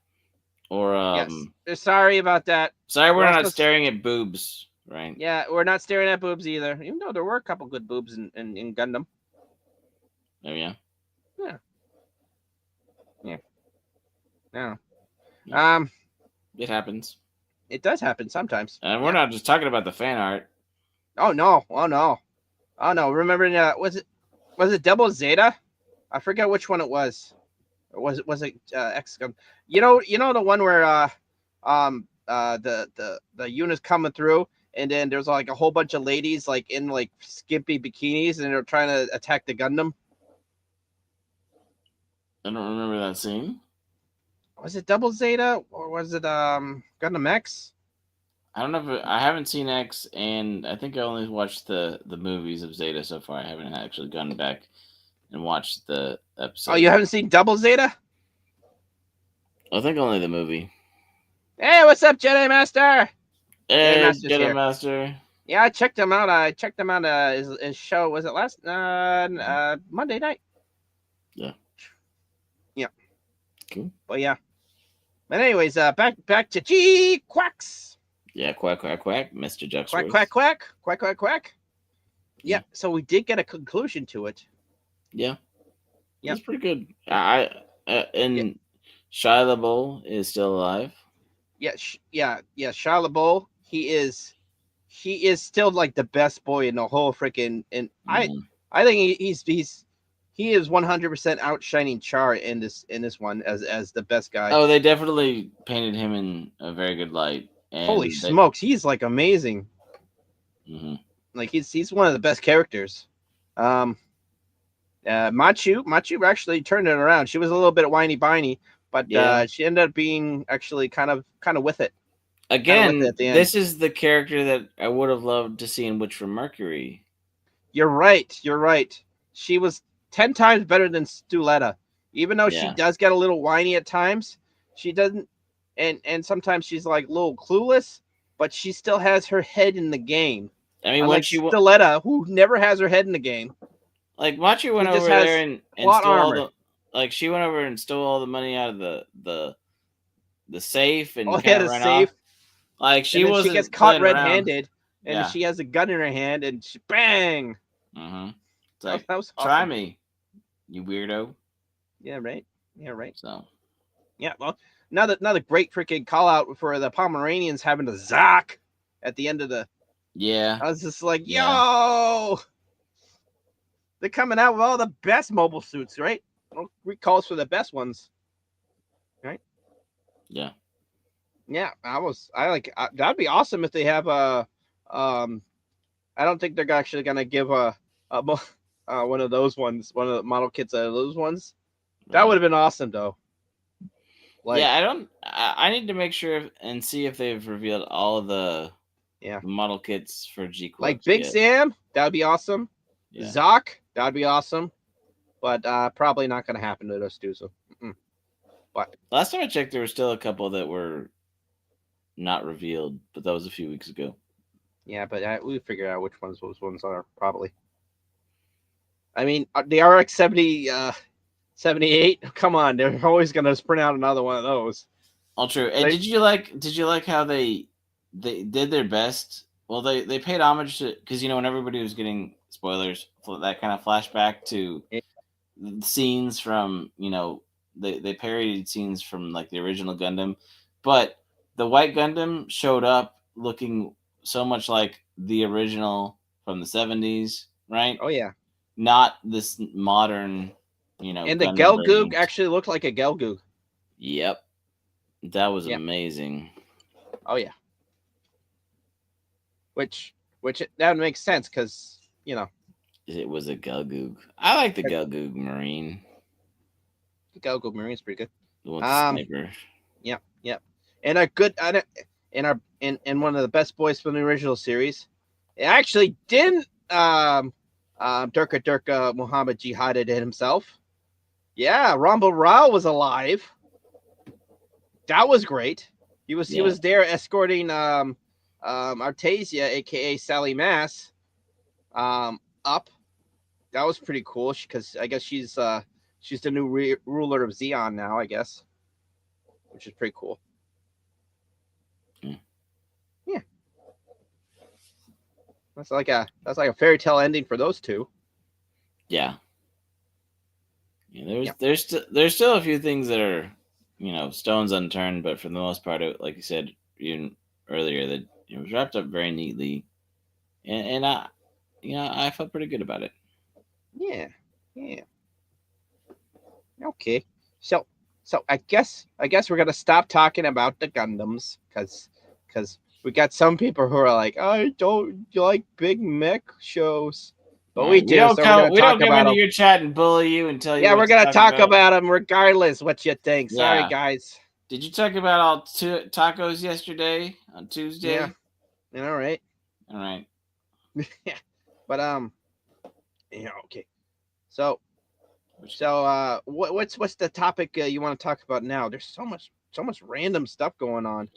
Or Yes, sorry about that. sorry We're we're not also staring at boobs, right? yeah, we're not staring at boobs either. Even though there were a couple good boobs in Gundam. Oh yeah. Yeah, yeah, yeah. Yeah. Um, It happens. it does happen sometimes. And we're Yeah. not just talking about the fan art. Oh no. Oh no. Oh no. Remember? Was it Double Zeta? I forget which one it was. Or was it X Gun? You know the one where the unit's coming through, and then there's like a whole bunch of ladies like in like skimpy bikinis, and they're trying to attack the Gundam. I don't remember that scene. Was it Double Zeta or was it Gundam X? I don't know if I haven't seen X, and I think I only watched the movies of Zeta so far. I haven't actually gone back and watched the Oh, you episodes. haven't seen Double Zeta? I think only the movie. Hey, what's up, Jedi Master? Jedi Hey, Master's Jedi here. Master. Yeah, I checked him out. I checked him out. His show was it last Monday night? Yeah. Yeah. Cool. But yeah. But anyways, back to G Quacks. Yeah, quack quack quack, Mr. Quack Ducksworth. quack quack quack quack quack. Yeah, so we did get a conclusion to it. Yeah, Yep. that's pretty good. Yeah, And Shia LaBeouf is still alive. yeah. Shia LaBeouf, he is still like the best boy in the whole freaking. And Mhm. I think he is 100% outshining Char in this one as the best guy. Oh, they definitely painted him in a very good light, Holy and they. smokes, he's like amazing. Mhm. Like he's one of the best characters. Um, Machu actually turned it around. She was a little bit whiny biney, but Yeah. she ended up being actually kind of with it, Again, at the end. this is the character that I would have loved to see in Witch from Mercury. You're right. You're right. She was 10 times better than Stuletta, even though she Yeah. does get a little whiny at times. She doesn't, and sometimes she's like a little clueless, but she still has her head in the game. I mean, when Unlike she wa- Stuletta, who never has her head in the game, like Machi she went just over there has and plot stole all armor. the like she went over and stole all the money out of the safe All and he had kind of is ran off. safe, Like and she then she gets wasn't caught playing around. red-handed, and Yeah. she has a gun in her hand, and she, bang. Mm-hmm. It's That like was try awesome. me, you weirdo. Yeah, right. Yeah, right. So Yeah, well, another great freaking call out for the Pomeranians having the Zoc at the end of the. yeah, I was just like, yeah, yo, they're coming out with all the best mobile suits, right? Well, recalls for the best ones, right? yeah. Yeah, I like that'd be awesome if they have a. Um, I don't think they're actually gonna give a one of those ones, one of the model kits out of those ones. That would Right. have been awesome though. Yeah, Like, I don't. I need to make sure and see if they've revealed all of yeah, the model kits for G like Corps Big yet. Sam, that would be awesome. Yeah. Zoc, that would be awesome. But probably not going to happen to those two. So, but Last time I checked, there were still a couple that were not revealed, but that was a few weeks ago. yeah, but we figure out which ones those ones are probably. I mean, the RX 78. Come on, they're always going to sprint out another one of those. All true. And They, did you like how they did their best? Well, they paid homage to because when everybody was getting spoilers, that kind of flashback to scenes from they parodied scenes from like the original Gundam, but the white Gundam showed up looking so much like the original from the 70s, right? oh yeah, Not this modern, and the Gundam Gelgoog version. actually looked like a Gelgoog. Yep, that was Yeah. amazing. Oh yeah. Which that makes sense because It was a Gelgoog. I like the Gelgoog Marine, the Gelgoog Marine's pretty the one good. with the sniper. Yeah, and a good in our in one of the best boys from the original series. It actually didn't Durka Muhammad jihaded himself. Yeah, Rumble Rao was alive. That was great. He Yeah. was there escorting Artasia, aka Sally Mass, up. That was pretty cool because I guess she's the new ruler of Xeon now. I guess, which is pretty cool. Mm. Yeah, that's like a fairy tale ending for those two. Yeah. Yeah, Yeah, there's still a few things that are, stones unturned, but for the most part, like you said even earlier, that it was wrapped up very neatly, and I felt pretty good about it. yeah, yeah. Okay, so I guess we're gonna stop talking about the Gundams because we got some people who are like, I don't like big mech shows, All but we right, we do. don't So we're come gonna we talk don't come about into them. your chat and bully you and tell you Yeah, what we're to gonna talk talk about. about them regardless what you think. Sorry, Yeah. guys. Did you talk about all tacos yesterday on Yeah, Tuesday? all right. All right. Yeah, but okay. So Which what's the topic you want to talk about now? There's so much random stuff going on.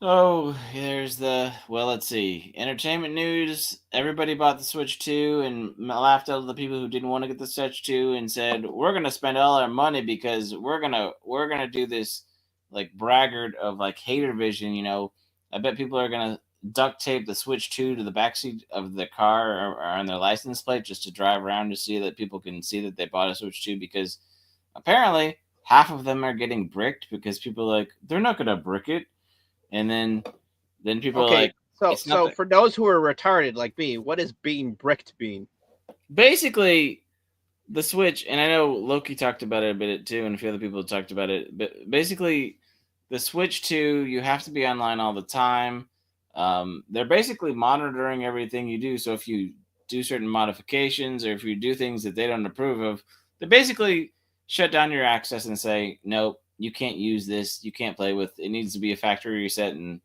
Oh, there's let's see. Entertainment news. Everybody bought the Switch 2 and laughed at the people who didn't want to get the Switch 2 and said, "We're going to spend all our money because we're going to do this like braggart of like hater vision, I bet people are going to duct tape the Switch 2 to the backseat of the car or on their license plate just to drive around to see that people can see that they bought a Switch 2 because apparently half of them are getting bricked because people are like, they're not going to brick it. And then people are Okay, like, so it's not so the. for those who are retarded like me, what is being bricked being? Basically, the Switch, and I know Loki talked about it a bit too, and a few other people talked about it. But basically, the Switch 2, you have to be online all the time. They're basically monitoring everything you do. So if you do certain modifications or if you do things that they don't approve of, they basically shut down your access and say, nope, you can't use this. You can't play with it. Needs to be a factory reset, and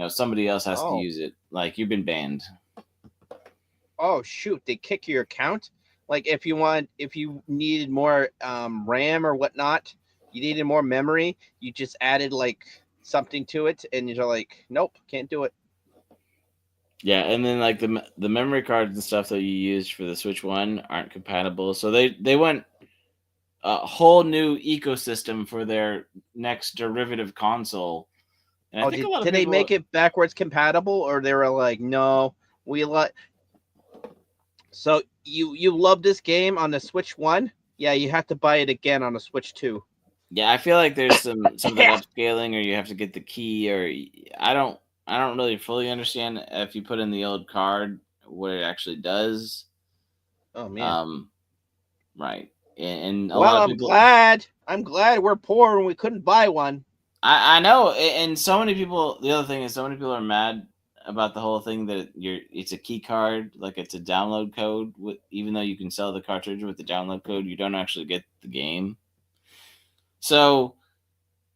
somebody else has to Oh, use it. Like you've been banned. oh shoot, they kick your account. Like if you needed more RAM or whatnot, you needed more memory, you just added like something to it, and you're like, nope, can't do it. Yeah, and then like the memory cards and stuff that you used for the Switch One aren't compatible, so they went a whole new ecosystem for their next derivative console, and I Oh, think a lot of did they people. make it backwards compatible, or they were like, no, we let. So you love this game on the Switch One? Yeah, you have to buy it again on the Switch Two. Yeah, I feel like there's some of that Yeah. upscaling, or you have to get the key, or I don't really fully understand if you put in the old card what it actually does. Oh man. Um, right, and a Well, lot of I'm people. glad. I'm glad we're poor and we couldn't buy one. I know, and so many people. The other thing is, so many people are mad about the whole thing that it's a key card, like it's a download code. Even though you can sell the cartridge with the download code, you don't actually get the game. So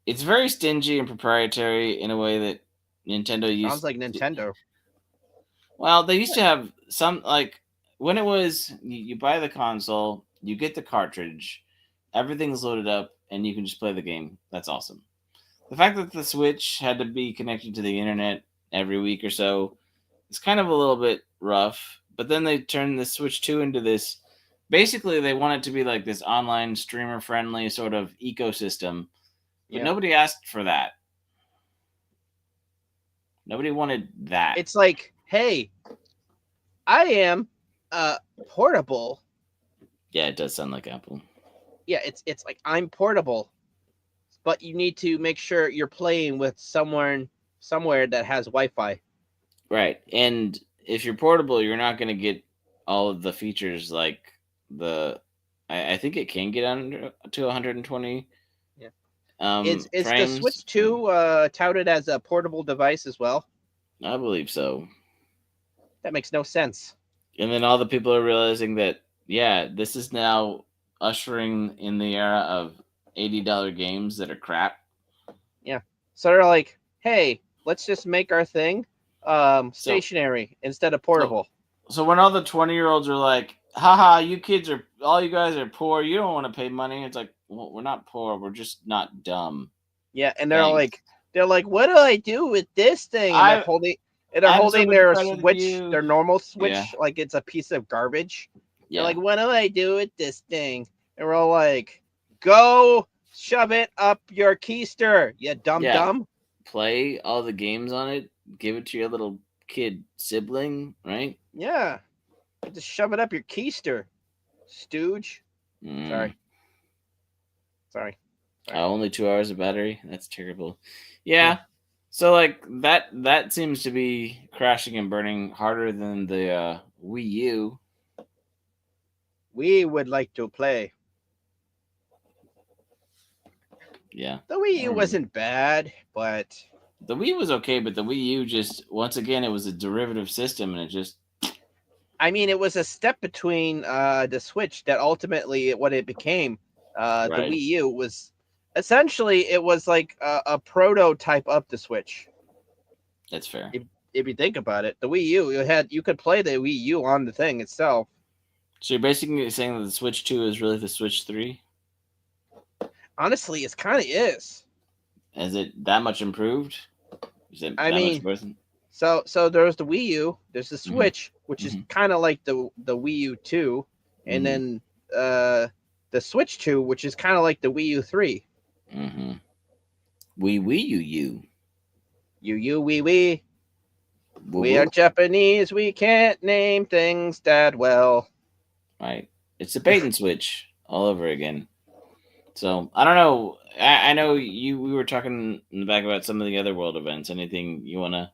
it's very stingy and proprietary in a way that Nintendo Sounds used. like Nintendo. Well, they used to have some like when it was you buy the console, you get the cartridge, everything's loaded up, and you can just play the game. That's awesome. The fact that the Switch had to be connected to the internet every week or so is kind of a little bit rough. But then they turned the Switch 2 into this. Basically, they want it to be like this online streamer friendly sort of ecosystem. But Yeah. nobody asked for that. Nobody wanted that. It's like, hey, I am portable. Yeah, it does sound like Apple. Yeah, it's like I'm portable, but you need to make sure you're playing with someone somewhere that has Wi-Fi. Right. And if you're portable, you're not going to get all of the features like the. I think it can get under to 120 Yeah. Is the frames. Switch 2 touted as a portable device as well? I believe so. That makes no sense. And then all the people are realizing that, yeah, this is now ushering in the era of $80 games that are crap. Yeah. So they're like, hey, let's just make our thing So, stationary instead of so, portable. so when all the 20-year-olds are like, haha, you kids are, all you guys are poor, you don't want to pay money. It's like, well, we're not poor, we're just not dumb. Yeah, and Thanks. they're like, what do I do with this thing? I And they're I'm so holding much their better than Switch, you. their normal Yeah, Switch, like it's a piece of garbage. They're yeah, like, what do I do with this thing? And we're all like, go shove it up your keister, you dumb yeah. dumb. Play all the games on it. Give it to your little kid sibling, right? Yeah, just shove it up your keister, stooge. Mm. Sorry, sorry, sorry. Only 2 hours of battery. That's terrible. Yeah, Yeah. So like that seems to be crashing and burning harder than the Wii U. we would like to play. Yeah. The Wii I U remember. wasn't bad, but The Wii was okay, but the Wii U just once again it was a derivative system and it just I mean, it was a step between the Switch that ultimately what it became. The right. Wii U was essentially it was like a prototype of the Switch. That's fair. If you think about it, the Wii U you could play the Wii U on the thing itself. So you're basically saying that the Switch 2 is really the Switch 3? Honestly, it's kind of is. Is it that much improved? Is it I that much mean, worse? so there's the Wii U, there's the Mm-hmm. Switch, which is Mm-hmm. kind of like the Wii U 2, and Mm-hmm. then the Switch 2, which is kind of like the Wii U 3. Mm-hmm. Wii Wii U U. U Wii Wii. Woo We are woo. Japanese. We can't name things that well. Right. It's a bait and switch all over again. So I don't know. I know you. We were talking in the back about some of the other world events. Anything you want to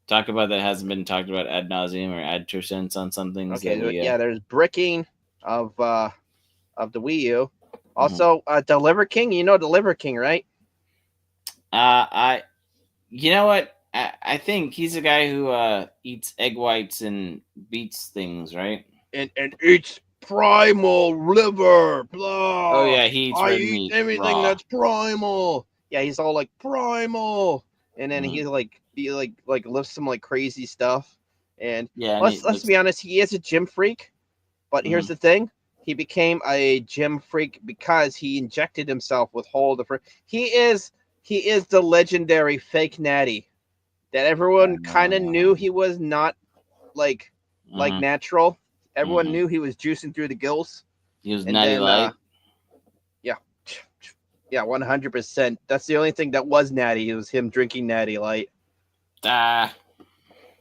talk about that hasn't been talked about ad nauseum, or add 2 cents on some things that Okay, we? yeah, there's bricking of the Wii U. Mhm. Also, Deliver King. You know Deliver King, right? I. You know what? I think he's a guy who eats egg whites and beats things, right? And eats primal liver. Oh Blah. yeah, he eats I red eat meat everything raw. that's primal. Yeah, he's all like primal, and then Hmm. he lifts some like crazy stuff. And Yeah, and he let's looks. be honest, he is a gym freak. But here's Mhm. the thing: he became a gym freak because he injected himself with whole different. He is the legendary fake natty that everyone kind of knew he was not like Mhm. natural. Everyone Mhm. knew he was juicing through the gills, He was and natty then light. yeah, yeah, 100%. That's the only thing that was natty. It was him drinking natty light. Ah.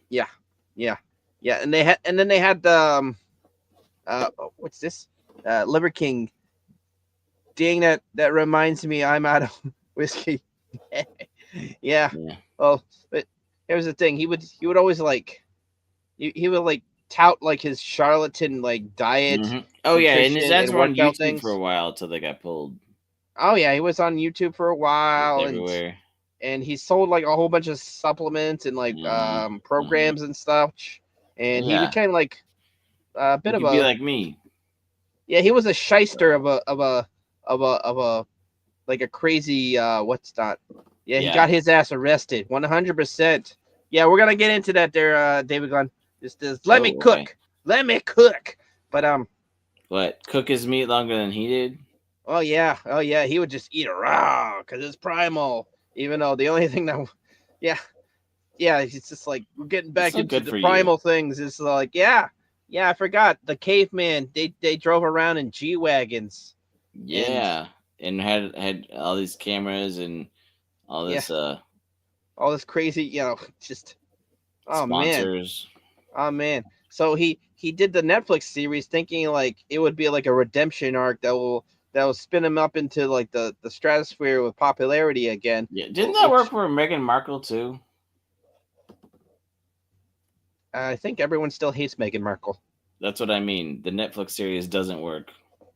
Yeah, yeah, yeah. And then they had the what's this? Liver King. Dang, that reminds me, I'm out of whiskey. Yeah. Yeah. Well, but here's the thing. He would always he would like tout like his charlatan like diet, Oh yeah, and his nutrition, ads and were on workout YouTube for a things. while till they got pulled. Oh yeah, he was on YouTube for a He was while, everywhere. and he sold like a whole bunch of supplements and like Hmm. Hmm. programs and stuff. And he Yeah, became like a he bit of could be a, like me. yeah, he was a shyster of a like a crazy what's that? Yeah, he Yeah. got his ass arrested. 100%. Yeah, we're gonna get into that there, David Gunn. Just let me Oh, okay. cook. Let me cook. But What? Cook his meat longer than he did? oh yeah, he would just eat it raw because it's primal. Even though the only thing that, yeah, yeah, it's just like we're getting That's back not into good the for you. primal things. It's like, yeah, I forgot the caveman. They drove around in G wagons, and Yeah, and had all these cameras and all yeah, this all this crazy, just oh man, sponsors. oh man. So he did the Netflix series thinking like it would be like a redemption arc that will spin him up into like the stratosphere with popularity again. Yeah, didn't that work Which for Meghan Markle too? I think everyone still hates Meghan Markle. That's what I mean. The Netflix series doesn't work.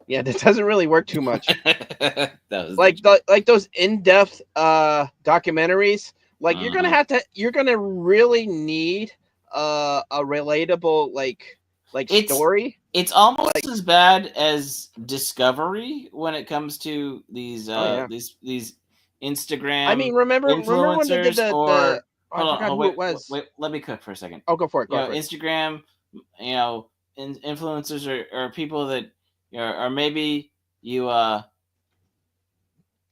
Yeah, that doesn't really work too much. That was the Like joke. like those in-depth documentaries, like Hmm. you're gonna really need a relatable like It's story. it's almost Like as bad as Discovery when it comes to oh yeah, these I Instagram mean remember when they did influencers. the Or oh, I hold on, forgot who it was. wait, let me cook for a second. Oh, go for it, You go know, for it. Instagram, you know, influencers are people that, or maybe you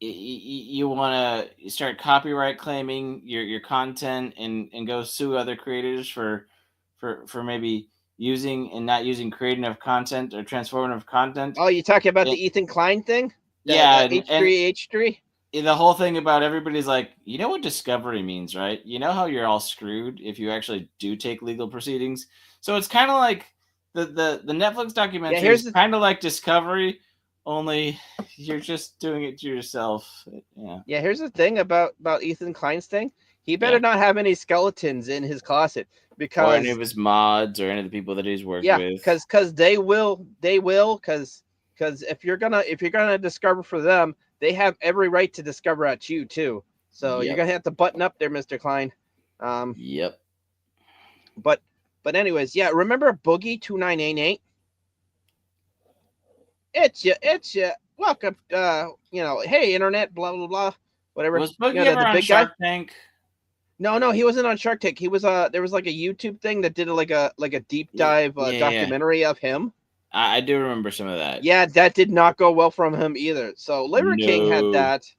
you want to start copyright claiming your content and go sue other creators for maybe using and not using creative content or transformative content. Oh, you talking about It, the Ethan Klein thing? yeah, The and H3H3? the whole thing about everybody's like, you know what discovery means, right? You know how you're all screwed if you actually do take legal proceedings. So it's kind of like the Netflix Yeah, documentary here's is the kind of like Discovery, only you're just doing it to yourself. Yeah, here's the thing about Ethan Klein's thing. He better yeah. not have any skeletons in his closet Or any because of his mods or any of the people that he's worked yeah, with. because they will because if you're gonna discover for them, they have every right to discover at you too. So you're Yep. gonna have to button up there, Mr. Klein. Um, Yep. but anyways, yeah. Remember Boogie 2988? It's you. Welcome. Hey internet, blah blah blah, whatever. Was Boogie ever The on big guy. Shark Tank? No, he wasn't on Shark Tank. He was there was like a YouTube thing that did like a deep Yeah, dive yeah, yeah. documentary of him. I do remember some of that. Yeah, that did not go well from him either. So Liver King had No. that,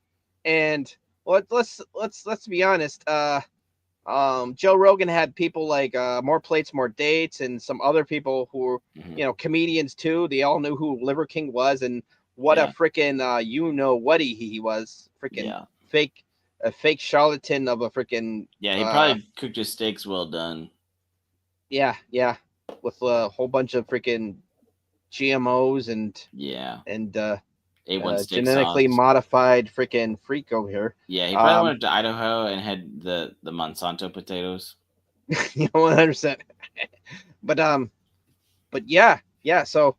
and let's be honest. Joe Rogan had people like More Plates, More Dates, and some other people who were Hmm. comedians too. They all knew who Liver King was and what a Yeah, freaking what he was. Freaking yeah. fake. fake charlatan of a freaking Yeah, he probably cooked his steaks well done. yeah, with a whole bunch of freaking GMOs and Yeah. and A1 steak genetically sauce. modified freaking freak over here. Yeah, he probably went to Idaho and had the Monsanto potatoes. 100%. But yeah. So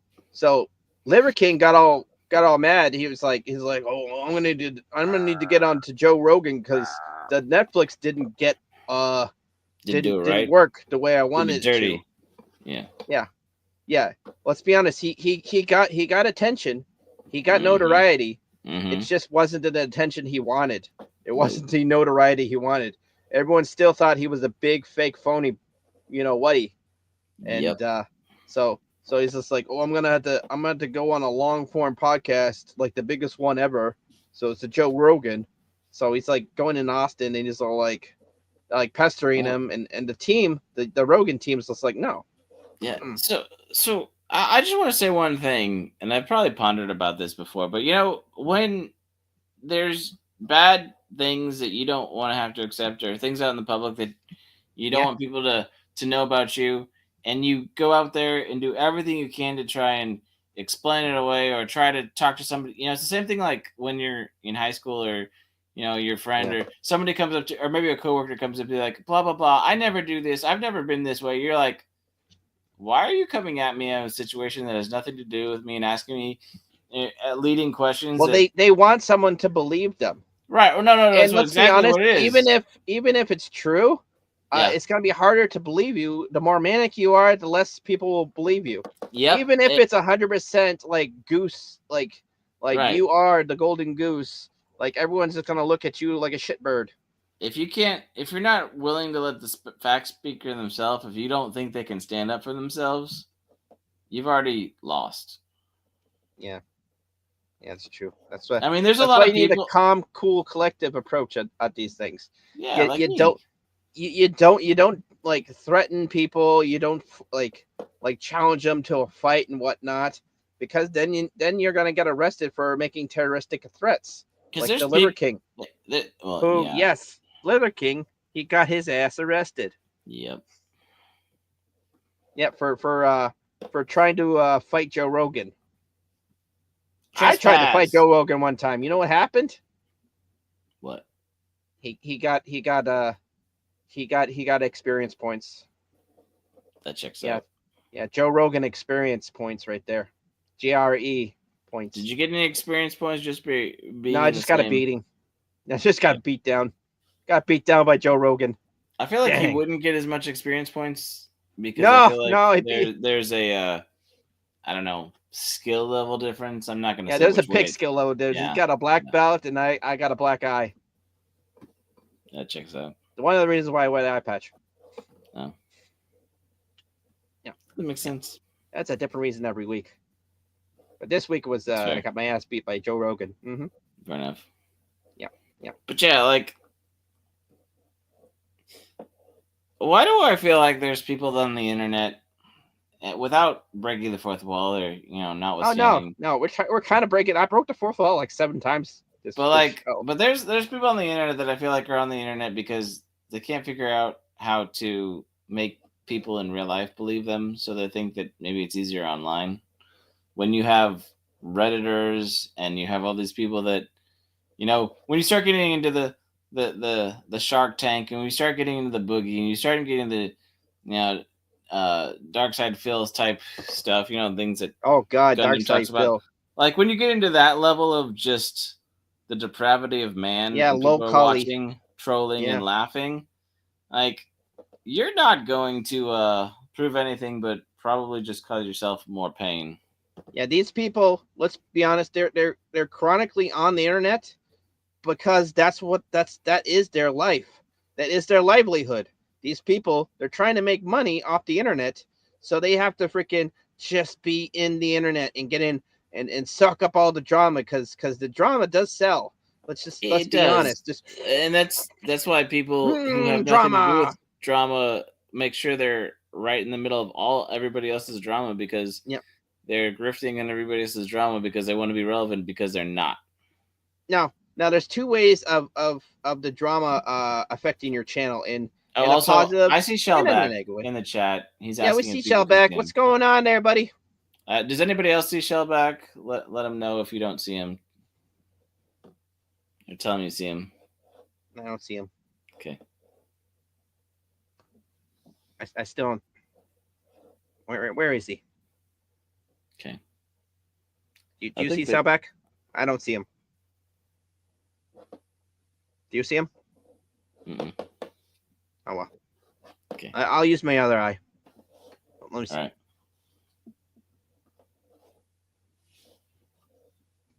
Liver King got all mad. He's like, oh, I'm gonna need to get on to Joe Rogan because the Netflix Didn't do it didn't right. work the way I Did wanted it it to. dirty. Yeah. Yeah. Let's be honest. He got attention. He got notoriety. It just wasn't the attention he wanted. It wasn't the notoriety he wanted. Everyone still thought he was a big fake phony, whaty. And so he's just like, oh, I'm gonna have to go on a long form podcast, like the biggest one ever. So it's a Joe Rogan. So he's like going in Austin and he's all like pestering him, and the team, the Rogan team is just like, no. Yeah. So I just want to say one thing, and I've probably pondered about this before, but when there's bad things that you don't want to have to accept, or things out in the public that you don't want people to know about you, and you go out there and do everything you can to try and explain it away or try to talk to somebody. It's the same thing like when you're in high school, or your friend or somebody comes up to, or maybe a coworker comes up to be like, blah blah blah, I never do this, I've never been this way. You're like, why are you coming at me in a situation that has nothing to do with me and asking me leading questions? Well, they want someone to believe them, right? Well, no, and let's exactly be honest, what it is. Even if it's true, it's gonna be harder to believe you. The more manic you are, the less people will believe you. Yep. Even if it's 100% like goose, like right. You are the golden goose, like everyone's just gonna look at you like a shitbird. If you're not willing to let the facts speak for themselves, if you don't think they can stand up for themselves, you've already lost. Yeah, that's true. That's what I mean. There's a lot of people. You need a calm, cool, collective approach at these things. Yeah, you don't like threaten people. You don't like challenge them to a fight and whatnot, because then you're gonna get arrested for making terroristic threats. Like the Liver King. Yes, Liver King, he got his ass arrested. Yep. Yeah, for trying to fight Joe Rogan. I tried to fight Joe Rogan one time. You know what happened? What? He got experience points. That checks out. Yeah, Joe Rogan experience points right there. GRE points. Did you get any experience points just being? No, I just got a beating. I just got beat down. Got beat down by Joe Rogan. I feel like he wouldn't get as much experience points because I feel like there's a I don't know, skill level difference. I'm not gonna say there's a big skill level difference. He's got a black belt and I got a black eye. That checks out. One of the reasons why I wear the eye patch. Oh. Yeah. That makes sense. That's a different reason every week. But this week was I got my ass beat by Joe Rogan. Mm-hmm. Fair enough. Yeah. But like, why do I feel like there's people on the internet, without breaking the fourth wall, or notwithstanding? Oh no, we're kind of breaking. I broke the fourth wall like 7 times. But there's people on the internet that I feel like are on the internet because they can't figure out how to make people in real life believe them, so they think that maybe it's easier online. When you have Redditors and you have all these people that, when you start getting into the Shark Tank, and we start getting into the Boogie, and you start getting the Dark Side Phil's type stuff, things that Dark Side Phil. Like when you get into that level of just the depravity of man, low quality, watching, trolling, and laughing, like you're not going to prove anything, but probably just cause yourself more pain. Yeah, these people, let's be honest, they're chronically on the internet because that is their life. That is their livelihood. These people, they're trying to make money off the internet, so they have to freaking just be in the internet and get in and suck up all the drama because the drama does sell. Let's be honest. And that's why people who have nothing to do with drama make sure they're right in the middle of everybody else's drama, because they're grifting on everybody else's drama because they want to be relevant, because they're not. No, Now there's two ways of the drama affecting your channel Oh, in a also, positive I see and in a Shellback negative way. in the chat. He's Yeah, we asking see if people can see Shellback. him. What's going on there, buddy? Does anybody else see Shellback? Let him know if you don't see him. Or tell him you see him. I don't see him. Okay. I still don't. Where is he? Okay. Do you see Shellback? I don't see him. Do you see him? Mm-mm. Oh well. Okay. I'll use my other eye. Let me see. All right.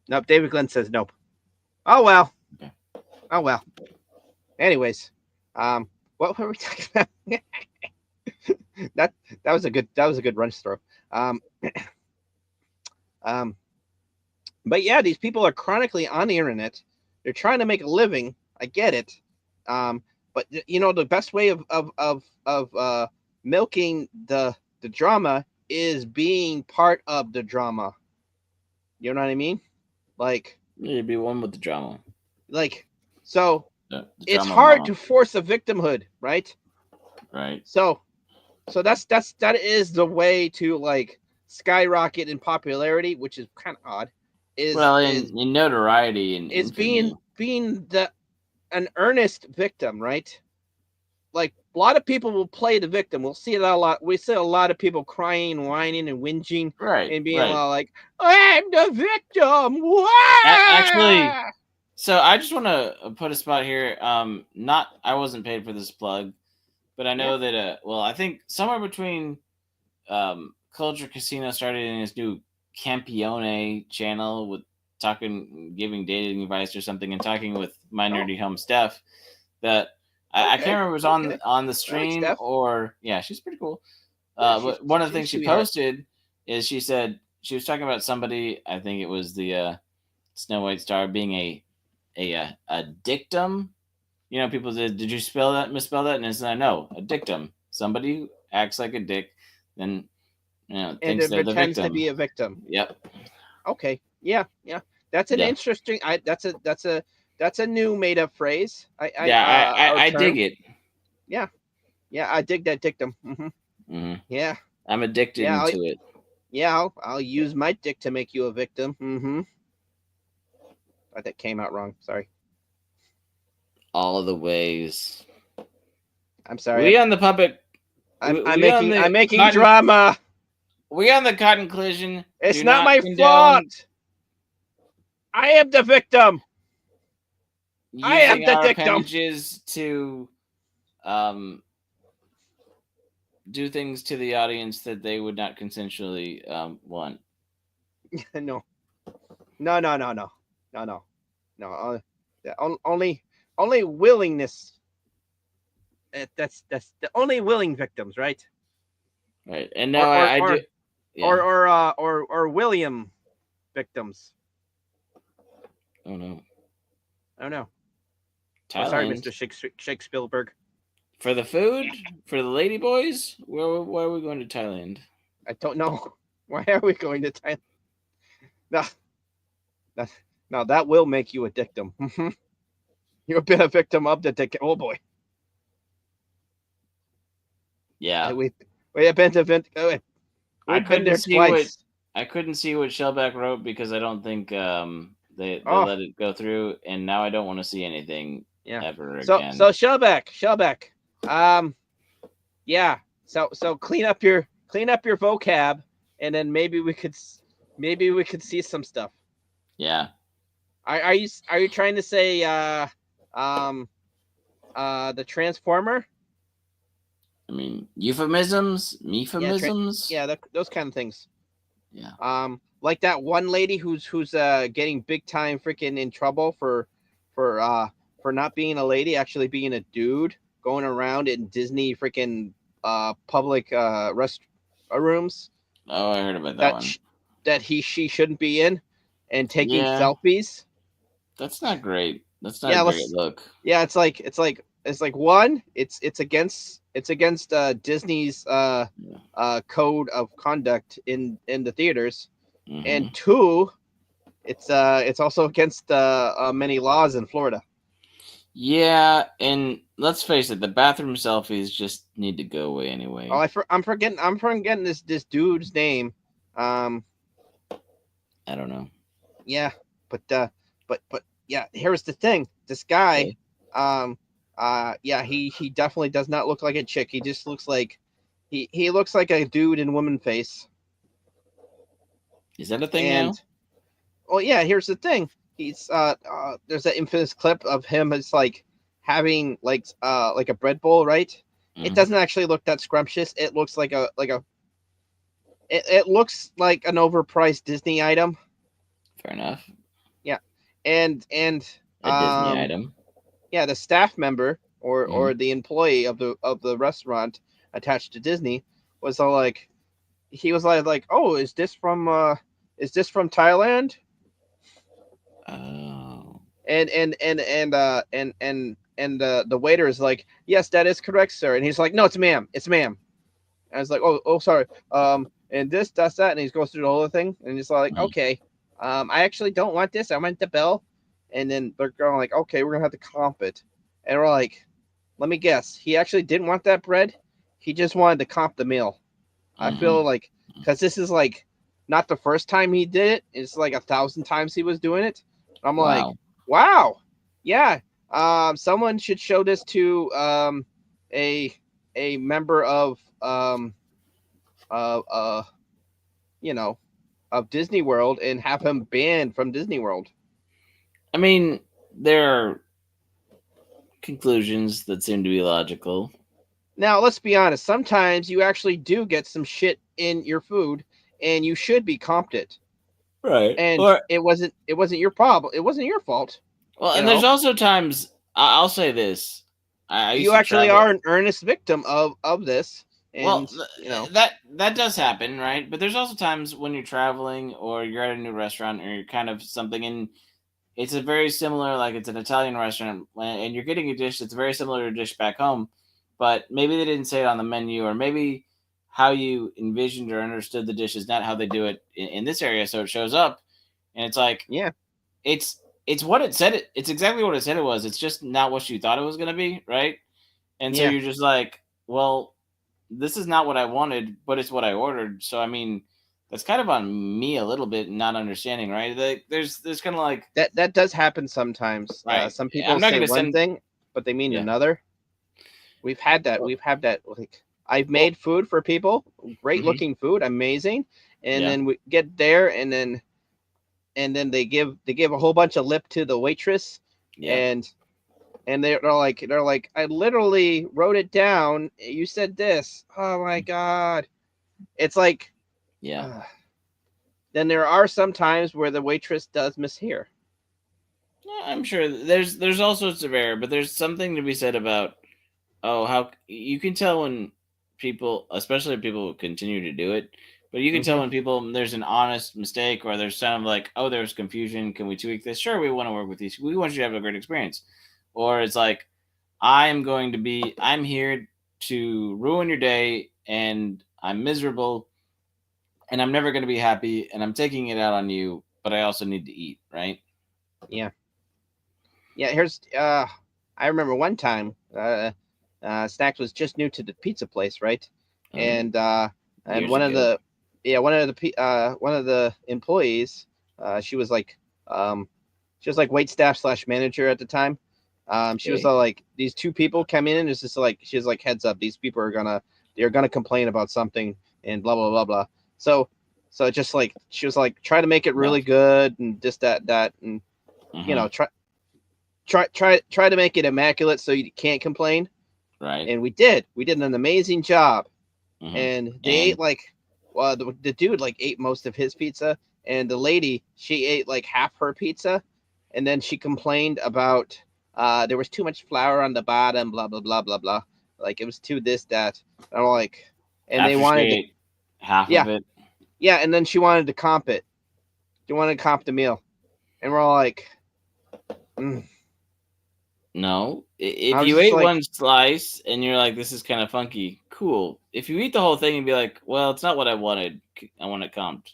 Nope. David Glenn says nope. Oh well. Okay. Oh well. Anyways, what were we talking about? that was a good wrench throw. But yeah, these people are chronically on the internet. They're trying to make a living. I get it. But you know, the best way of milking the drama is being part of the drama. You know what I mean? Like, You'd be one with the drama. like, so The it's drama hard mom. to force a victimhood, right? Right. So that is the way to like skyrocket in popularity, which is kind of odd. In notoriety and Is infamy. being an earnest victim, right? Like a lot of people will play the victim. We'll see it a lot. We see a lot of people crying, whining, and whinging, Right. and being right. all like, "I'm the victim." Actually, so I just want to put a spot here. I wasn't paid for this plug, but I know that. Well, I think somewhere between Culture Casino started in his new Campione channel with giving dating advice or something, and talking with My Nerdy Home Steph. That I can't remember if it was on the stream or she's pretty cool. But one of the things she posted is she said she was talking about somebody. I think it was the Snow White Star being a dictum. You know, people said, "Did you misspell that?" And it's no, a dictum. Somebody acts like a dick, then thinks they're the victim. To be a victim. Yep. Okay. Yeah. That's an interesting. That's a new made up phrase. I dig it. Yeah. I dig that dictum. Mm-hmm. Mm-hmm. Yeah. I'm addicted to it. Yeah, I'll use my dick to make you a victim. Mm-hmm. That came out wrong. Sorry. All of the ways. I'm sorry. We on the puppet. I'm making drama. We on the cotton collision. It's not my fault. I am the victim. I am the victim. Appendages to do things to the audience that they would not consensually want. No. Only willingness. That's the only willing victims, right? Right, and now I do. Yeah. Or William victims. Oh no. Oh, sorry, Mr. Shake Spielberg. For the food, for the lady boys, why are we going to Thailand? I don't know. Why are we going to Thailand? No, that will make you a dictum. You've been a victim of the dick. Oh boy. Yeah. We have been to we've been there twice. I couldn't see what Shellback wrote because I don't think they let it go through, and now I don't want to see anything ever again. So Shellback. So clean up your vocab, and then maybe we could see some stuff. Yeah. Are you trying to say the Transformer? I mean, euphemisms. Yeah, those kind of things. Yeah. Like that one lady who's getting big time freaking in trouble for not being a lady, actually being a dude, going around in Disney freaking public rooms. Oh, I heard about that one. That she shouldn't be in, and taking selfies. That's not great. That's not a great look. Yeah, it's like one, it's against Disney's code of conduct in the theaters, and two, it's also against many laws in Florida. Yeah, and let's face it, the bathroom selfies just need to go away Oh, anyway. I'm forgetting this dude's name. Um, I don't know. yeah, but yeah. Here's the thing. This guy, Okay. um, yeah, he definitely does not look like a chick. He just looks like he looks like a dude in woman face. Is that a thing And now? well, yeah. Here's the thing. He's there's that infamous clip of him. It's like having like a bread bowl, right? It Mm, doesn't actually look that scrumptious. It looks like a it looks like an overpriced Disney item. fair enough. Yeah, and A Disney um item. yeah, the staff member Mm. or the employee of the restaurant attached to Disney was all like he was like oh is this from Thailand? Oh. And the waiter is like yes that is correct sir, and he's like no it's ma'am. And I was like, oh, sorry. And this, that's that, and he goes through the whole thing, and he's like, Mm. okay, I actually don't want this. I want the bill. And then they're going like, okay, we're gonna have to comp it. And we're like, let me guess, he actually didn't want that bread. He just wanted to comp the meal. I feel Mm-hmm. like because this is like not the first time he did it. It's like 1,000 times he was doing it. I'm like, Wow. wow, yeah. Someone should show this to a a member uh, uh, you know, of Disney World and have him banned from Disney World. I mean, there are conclusions that seem to be logical. Now, let's be honest. Sometimes you actually do get some shit in your food, and you should be comped it. Right. And Or it wasn't your problem. It wasn't your fault. well, You and there's know, also times I'll say this. I used you to actually travel. are an earnest victim of this, Well, and you know, that does happen, right? But there's also times when you're traveling or you're at a new restaurant or you're kind of something in. It's a very similar, like it's an Italian restaurant, and you're getting a dish that's very similar to a dish back home, but maybe they didn't say it on the menu, or maybe how you envisioned or understood the dish is not how they do it in this area. So it shows up, and it's like yeah, it's what it said. It's exactly what it said it was. It's just not what you thought it was going to be, right? And so yeah, you're just like, well, this is not what I wanted, but it's what I ordered. So I mean, that's kind of on me a little bit, not understanding, right? Like, there's kind of like, that does happen sometimes. right, Some I'm people not say going to one send, thing, but they mean yeah, another. We've had that. well, We've had that. Like I've well, made food for people, great hmm, looking food, amazing, and yeah, then we get there, and then they give a whole bunch of lip to the waitress, yeah, and they're like I literally wrote it down. You said this. Oh my god! It's like yeah. uh, then there are some times where the waitress does mishear. Yeah, I'm sure there's all sorts of error, but there's something to be said about, oh, how you can tell when people, especially people who continue to do it, but you can tell Hmm. when people there's an honest mistake, or there's kind of like, oh, there's confusion. Can we tweak this? Sure, we want to work with these. We want you to have a great experience. Or it's like, I'm here to ruin your day, and I'm miserable, and I'm never going to be happy, and I'm taking it out on you, but I also need to eat, right? Yeah, yeah. Here's I remember one time Snacks was just new to the pizza place, right? Oh, And years one of ago. the one of the employees, she was like um, wait staff slash manager at the time. She was Okay. like these two people come in and it's just like she's like heads up, these people are gonna complain about something and blah blah blah blah. So just like she was like try to make it Yeah. really good and just that and Mm-hmm. try to make it immaculate so you can't complain. Right. And we did an amazing job, Mm-hmm. and they ate And like the dude like ate most of his pizza, and the lady she ate like half her pizza, and then she complained about there was too much flour on the bottom, blah blah blah blah blah, like it was too this that. And I'm like, and they after she wanted to, ate half yeah, of it, yeah, and then she wanted to comp it. She wanted to comp the meal, and we're all like, mm. no. I If was you just ate like, one slice and you're like, this is kind of funky, cool. If you eat the whole thing and be like, well, it's not what I wanted, I want it comped.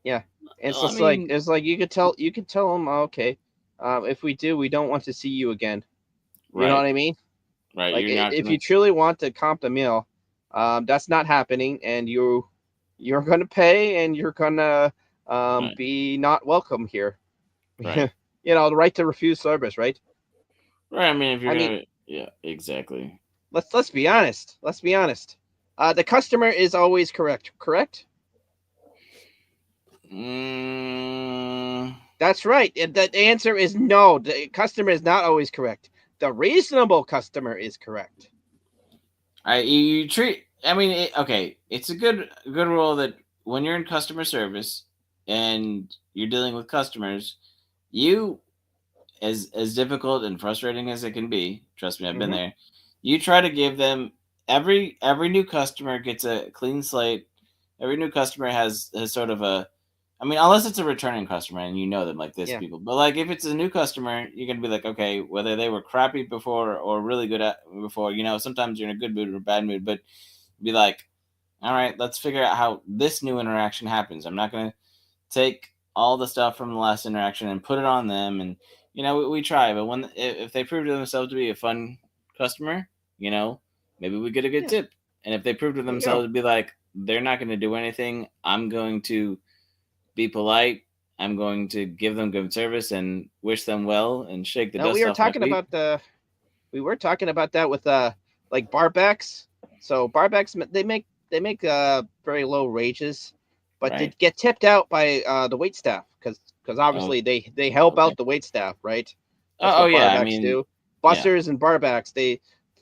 Yeah, and Well, I mean, it's like you could tell them, oh, okay, if we do, we don't want to see you again. You know what right, I mean? right. Like You're not if you gonna truly want to comp the meal, that's not happening, and you're going to pay, and you're going to right, be not welcome here. right, You know, the right to refuse service, right? right. I mean, if you're I mean, gonna, yeah, exactly. let's be honest. Let's be honest. The customer is always correct. Correct? Mm, That's right. The answer is no. The customer is not always correct. The reasonable customer is correct. you treat. I mean, okay, it's a good rule that when you're in customer service and you're dealing with customers, you as difficult and frustrating as it can be, trust me, I've been Hmm. there. You try to give them every new customer gets a clean slate. Every new customer has sort of a, I mean, unless it's a returning customer and you know them like this Yeah. people. But like if it's a new customer, you're gonna be like, okay, whether they were crappy before or really good at before, sometimes you're in a good mood or bad mood, but be like, all right, let's figure out how this new interaction happens. I'm not gonna take all the stuff from the last interaction and put it on them, and we try, but when if they prove to themselves to be a fun customer, maybe we get a good Yeah. tip. And if they prove to There you go. themselves to be like they're not going to do anything, I'm going to be polite. I'm going to give them good service and wish them well and shake the No, dust off my feet. we were talking about that with like barbacks. So barbacks they make very low wages, but they Right. get tipped out by the wait staff because Oh, obviously they help okay. out the wait staff, right? That's Oh what yeah, I barbacks mean, do. yeah. Busters and barbacks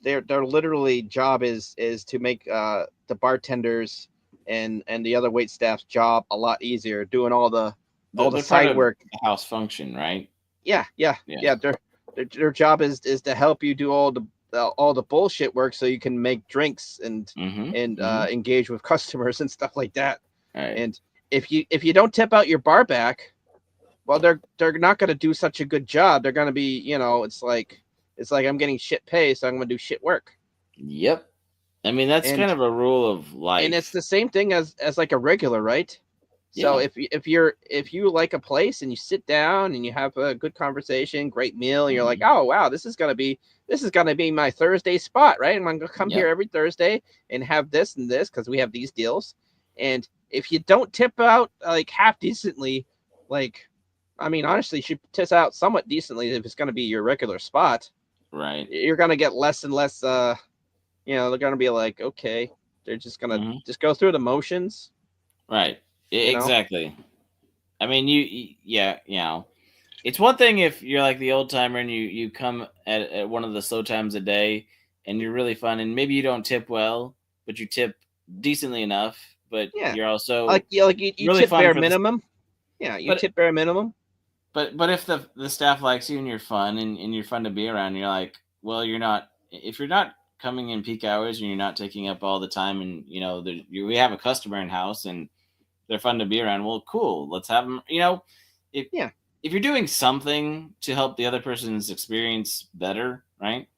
their literally job is to make the bartenders and the other wait staff's job a lot easier, doing all the They're part side of work. the house function, right? Yeah, yeah, Yeah. yeah. Their job is to help you do all the bullshit work so you can make drinks Mm-hmm. and Mm-hmm. engage with customers and stuff like that. All right. And if you don't tip out your bar back, well, they're not going to do such a good job. They're going to be, it's like I'm getting shit pay, so I'm going to do shit work. Yep. I mean, that's kind And of a rule of it's life. the same thing as like a regular, right? So Yeah. if you like a place and you sit down and you have a good conversation, great meal, and you're like, Hmm. oh wow, this is gonna be my Thursday spot, right? And I'm gonna come here Yep. every Thursday and have this and this because we have these deals. And if you don't tip out like half decently, like I mean, honestly, you should tip out somewhat decently if it's gonna be your regular spot. Right. You're gonna get less and less. They're gonna be like, okay, they're just gonna Hmm. just go through the motions, Right. you know? Exactly. I mean, yeah, it's one thing if you're like the old timer and you come at one of the slow times a day and you're really fun and maybe you don't tip well, but you tip decently enough, but Yeah, you're also you really tip fun bare for the. minimum. Yeah, you But tip bare minimum. but if the staff likes you and you're fun and you're fun to be around, you're like, well, you're not if you're not coming in peak hours and you're not taking up all the time, and we have a customer in house and they're fun to be around. Well, cool, let's have them. If Yeah, if you're doing something to help the other person's experience better, right?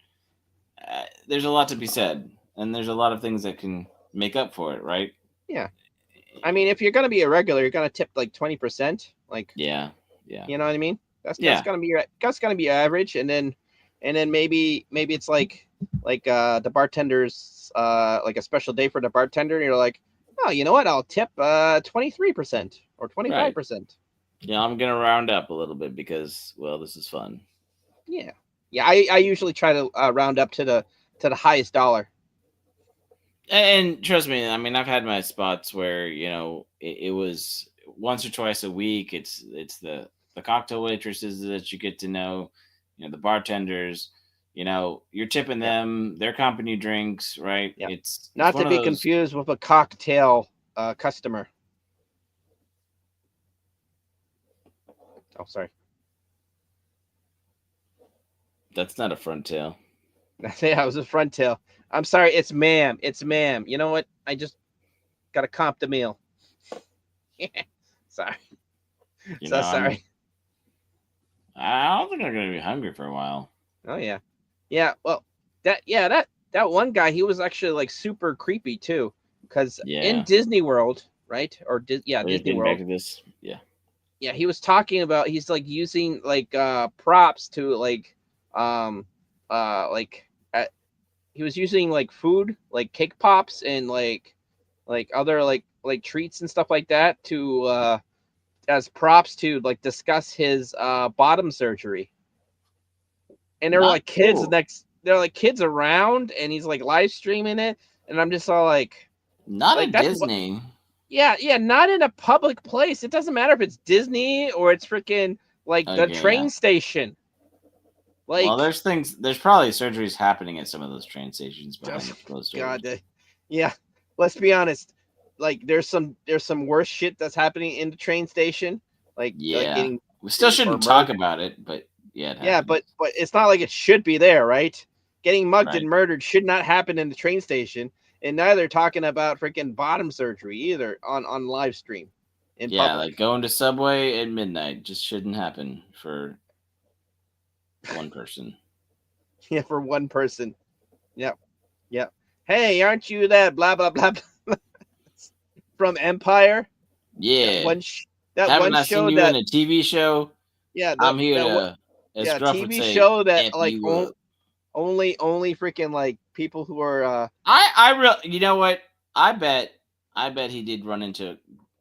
There's a lot to be said, and there's a lot of things that can make up for it, right? yeah. I mean, if you're gonna be a regular, you're gonna tip like 20%. Like, Yeah, yeah, you know what I mean? yeah. That's gonna be average, and then maybe it's like the bartenders like a special day for the bartender, and you're like, oh, you know what? I'll tip 23% or Right. 25%. I'm gonna round up a little bit because, well, this is fun. Yeah, yeah. I usually try to round up to the highest dollar. And trust me, I mean, I've had my spots where it was once or twice a week. It's the cocktail waitresses that you get to know, the bartenders. You're tipping Yeah, them. They're comping you drinks, right? yeah. It's Not to one of be those. confused with a cocktail customer. Oh, sorry. That's not a front tail. Yeah, it was a front tail. I'm sorry. It's ma'am. It's ma'am. You know what? I just got to comp the meal. Sorry. So I'm. sorry. I don't think I'm gonna be hungry for a while. Oh yeah. Yeah. Well, that one guy, he was actually like super creepy too, because in Yeah. Disney World, right? Or Are you Disney getting back World. to this? Yeah. Yeah, he was talking about he's like using like props to um like he was using like food like cake pops and like other like treats and stuff like that to as props to like discuss his bottom surgery. And there were Not like kids cool. next, there are like kids around, and he's like live streaming it, and I'm just all Not like at that's what. Disney. Yeah, not in a public place. It doesn't matter if it's Disney or it's freaking like the Okay, yeah. train station. Well, Like, there's probably surgeries happening at some of those train stations behind closed doors. God, yeah. Let's be honest. Like, there's some worse shit that's happening in the train station. Like Yeah. getting We still or shouldn't talk murdered. about it, but yeah, it Yeah, happens. but it's not like it should be there, right? Getting mugged Right. and murdered should not happen in the train station, and neither talking about freaking bottom surgery either on live stream in Yeah, like public. going to Subway at midnight just shouldn't happen for one person. Yeah, for one person. Yep, yep. Hey, aren't you that blah blah blah from Empire? That Yeah. one that Haven't one I seen show you in that a TV show? yeah I'm here that to, as yeah Gruff would TV say, show that F like you up. only freaking like people who are You know what? I bet, I bet he did run into,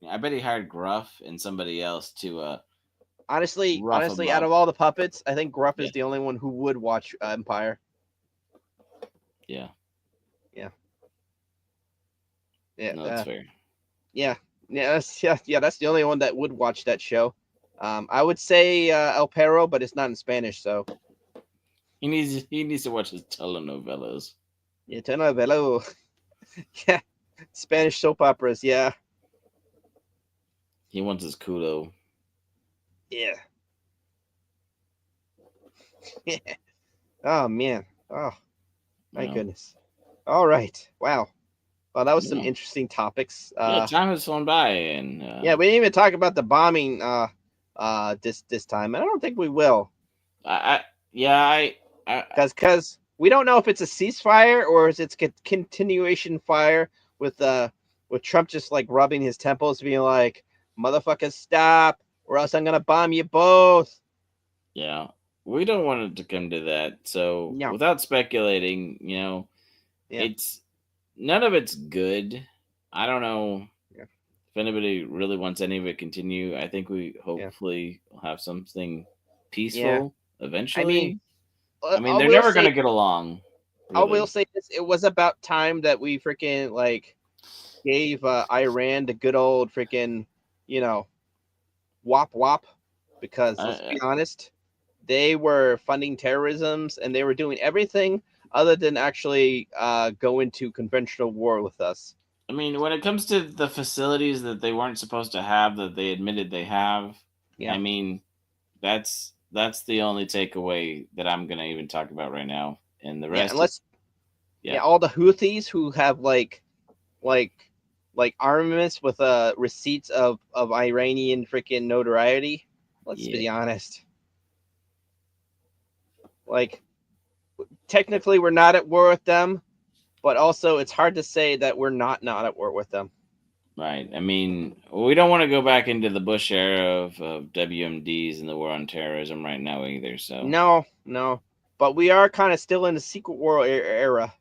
I bet he hired Gruff and somebody else to rough him honestly out up. of all the puppets, I think Gruff Yeah. is the only one who would watch Empire. Yeah. Yeah. Yeah, No, that's fair. yeah, yeah. That's the only one that would watch that show. I would say El Perro, but it's not in Spanish, so He needs to watch his telenovelas. yeah, telenovela. Yeah, Spanish soap operas. Yeah, He wants his kudo. yeah, yeah. Oh man. Oh my You know. goodness. All right. Wow. Well, that was some Yeah. interesting topics. Yeah, time has flown by, and Yeah, we didn't even talk about the bombing. This time, and I don't think we will. I yeah, I Because we don't know if it's a ceasefire or is it's a continuation fire with Trump just like rubbing his temples, being like, "Motherfuckers, stop, or else I'm gonna bomb you both." yeah, we don't want it to come to that. So No, without speculating, yeah, it's none of it's good. I don't know yeah, if anybody really wants any of it continue. I think we yeah, hopefully will have something yeah. peaceful I mean, eventually. I mean, I they're will never say, gonna get along, I will really. say this: it was about time that we freaking like gave Iran the good old freaking, you know, wop wop, because let's I, be honest, they were funding terrorisms and they were doing everything other than actually go into conventional war with us. I mean, when it comes to the facilities that they weren't supposed to have that they admitted they have, Yeah, I mean, that's the only takeaway that I'm gonna even talk about right now. And the yeah. rest is Unless yeah, yeah, all the Houthis who have like armaments with receipts of Iranian freaking notoriety. Let's yeah, be honest. Like technically, we're not at war with them, but also it's hard to say that we're not at war with them. right. I mean, we don't want to go back into the Bush era of WMDs and the war on terrorism right now either. So, No, no. But we are kind of still in the secret war era.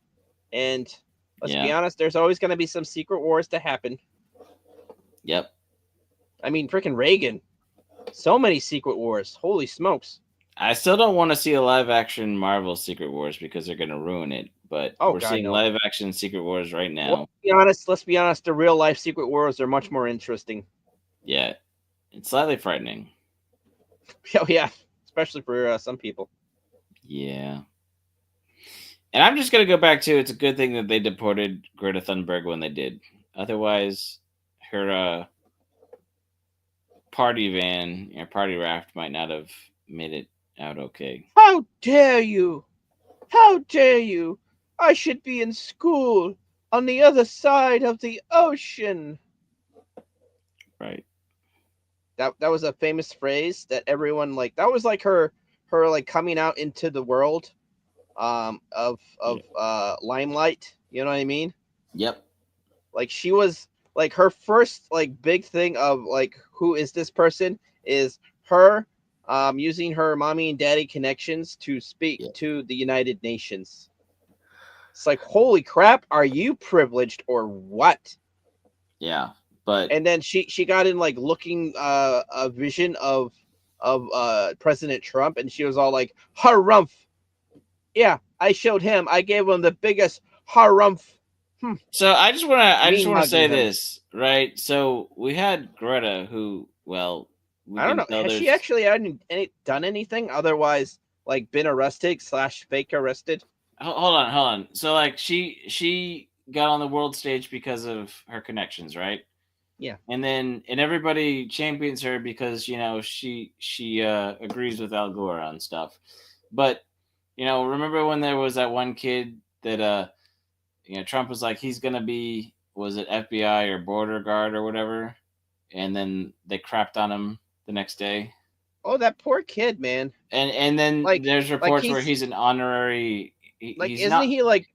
And let's be yeah, honest, there's always going to be some secret wars to happen. yep. I mean, freaking Reagan. So many secret wars. Holy smokes. I still don't want to see a live action Marvel Secret Wars because they're gonna ruin it. But Oh, we're God, seeing no. live action Secret Wars right Well, now. let's be honest, the real life secret wars are much more interesting. Yeah, it's slightly frightening. Oh, yeah. Especially for some people. Yeah. And I'm just gonna go back to it's a good thing that they deported Greta Thunberg when they did. Otherwise, her party van or party raft might not have made it out okay. How dare you? How dare you? I should be in school on the other side of the ocean. Right. That was a famous phrase that everyone like. That was like her like coming out into the world of Yeah. limelight. You know what I mean? Yep. Like she was like her first like big thing of like who is this person is her using her mommy and daddy connections to speak Yeah. to the United Nations. It's like, holy crap, are you privileged or what? Yeah, but And then she got in like looking a vision of President Trump, and she was all like, harumph. Yeah, I showed him. I gave him the biggest harumph. so I just Mean wanna mugging say him. this, right? So we had Greta, who, well, we I don't can know. tell Has she there's. actually done anything otherwise, like been arrested / fake arrested? Hold on. So like she got on the world stage because of her connections, right? Yeah. And everybody champions her because she agrees with Al Gore on stuff. But remember when there was that one kid that Trump was like, he's gonna be, was it FBI or border guard or whatever, and then they crapped on him the next day. Oh, that poor kid, man. And then Like, there's like reports where he's he's an honorary. like, He's isn't not he like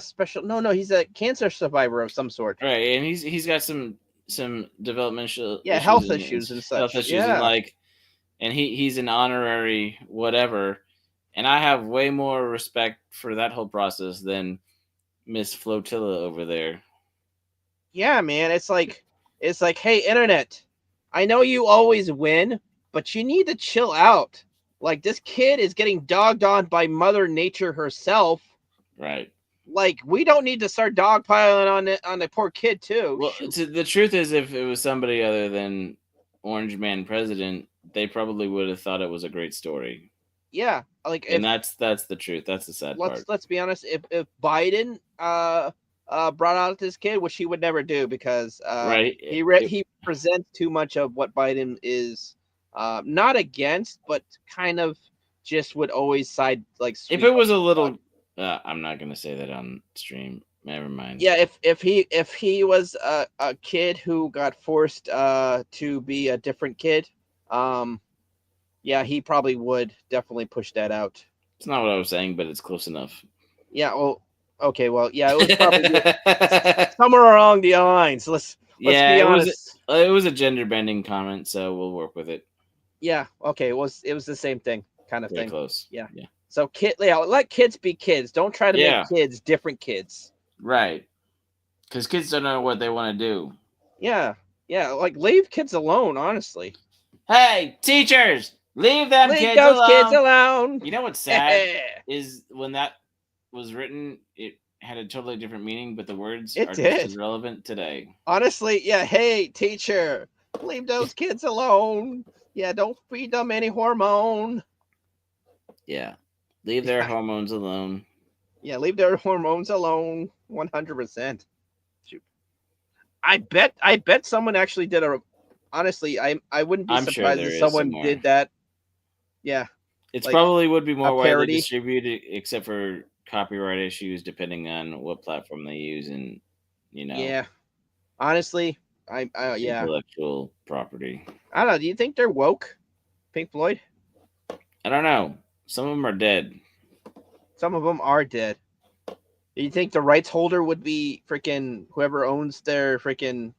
special? No, no, he's a cancer survivor of some sort. right, and he's got some developmental Yeah, issues health and issues and health such. issues, and Yeah. like, and he's an honorary whatever, and I have way more respect for that whole process than Miss Flotilla over there. Yeah, man. It's like, hey, internet, I know you always win, but you need to chill out. Like, this kid is getting dogged on by Mother Nature herself. Right. Like, we don't need to start dogpiling on the poor kid too. Well, Shoot. the truth is, if it was somebody other than Orange Man President, they probably would have thought it was a great story. Yeah, like And if that's the truth. That's the sad part. let's be honest, if Biden brought out this kid, which he would never do because Right. he presents too much of what Biden is not against, but kind of just would always side like If sweep it was a up. little, I'm not gonna say that on stream. Never mind. Yeah, if he was a kid who got forced to be a different kid, um yeah, he probably would definitely push that out. It's not what I was saying, but it's close enough. Yeah, well, okay, well, yeah, it was probably somewhere along the lines. Let's Yeah, be honest. it was a gender bending comment, so we'll work with it. Yeah, okay, it was the same thing, kind of Very thing. close. Yeah. Yeah. So let kids be kids. Don't try to make Yeah. kids different kids. Right. Because kids don't know what they want to do. Yeah, yeah, like leave kids alone. Honestly, Hey, teachers, leave them leave kids those kids alone. alone. You know what's sad is when that was written, it had a totally different meaning, but the words It are just as did. relevant today. Honestly, yeah. Hey, teacher, leave those kids alone. Yeah, don't feed them any hormone. Yeah. Leave their Yeah. hormones alone. Yeah, leave their hormones alone. 100%. I bet someone actually did a. Honestly, I wouldn't be I'm sure surprised there if is someone somewhere. did that. Yeah, It's like probably would be a more widely parody. distributed, except for copyright issues, depending on what platform they use and Yeah, honestly, yeah. intellectual property. I don't know. Do you think they're woke, Pink Floyd? I don't know. Some of them are dead. Some of them are dead. Do you think the rights holder would be freaking whoever owns their freaking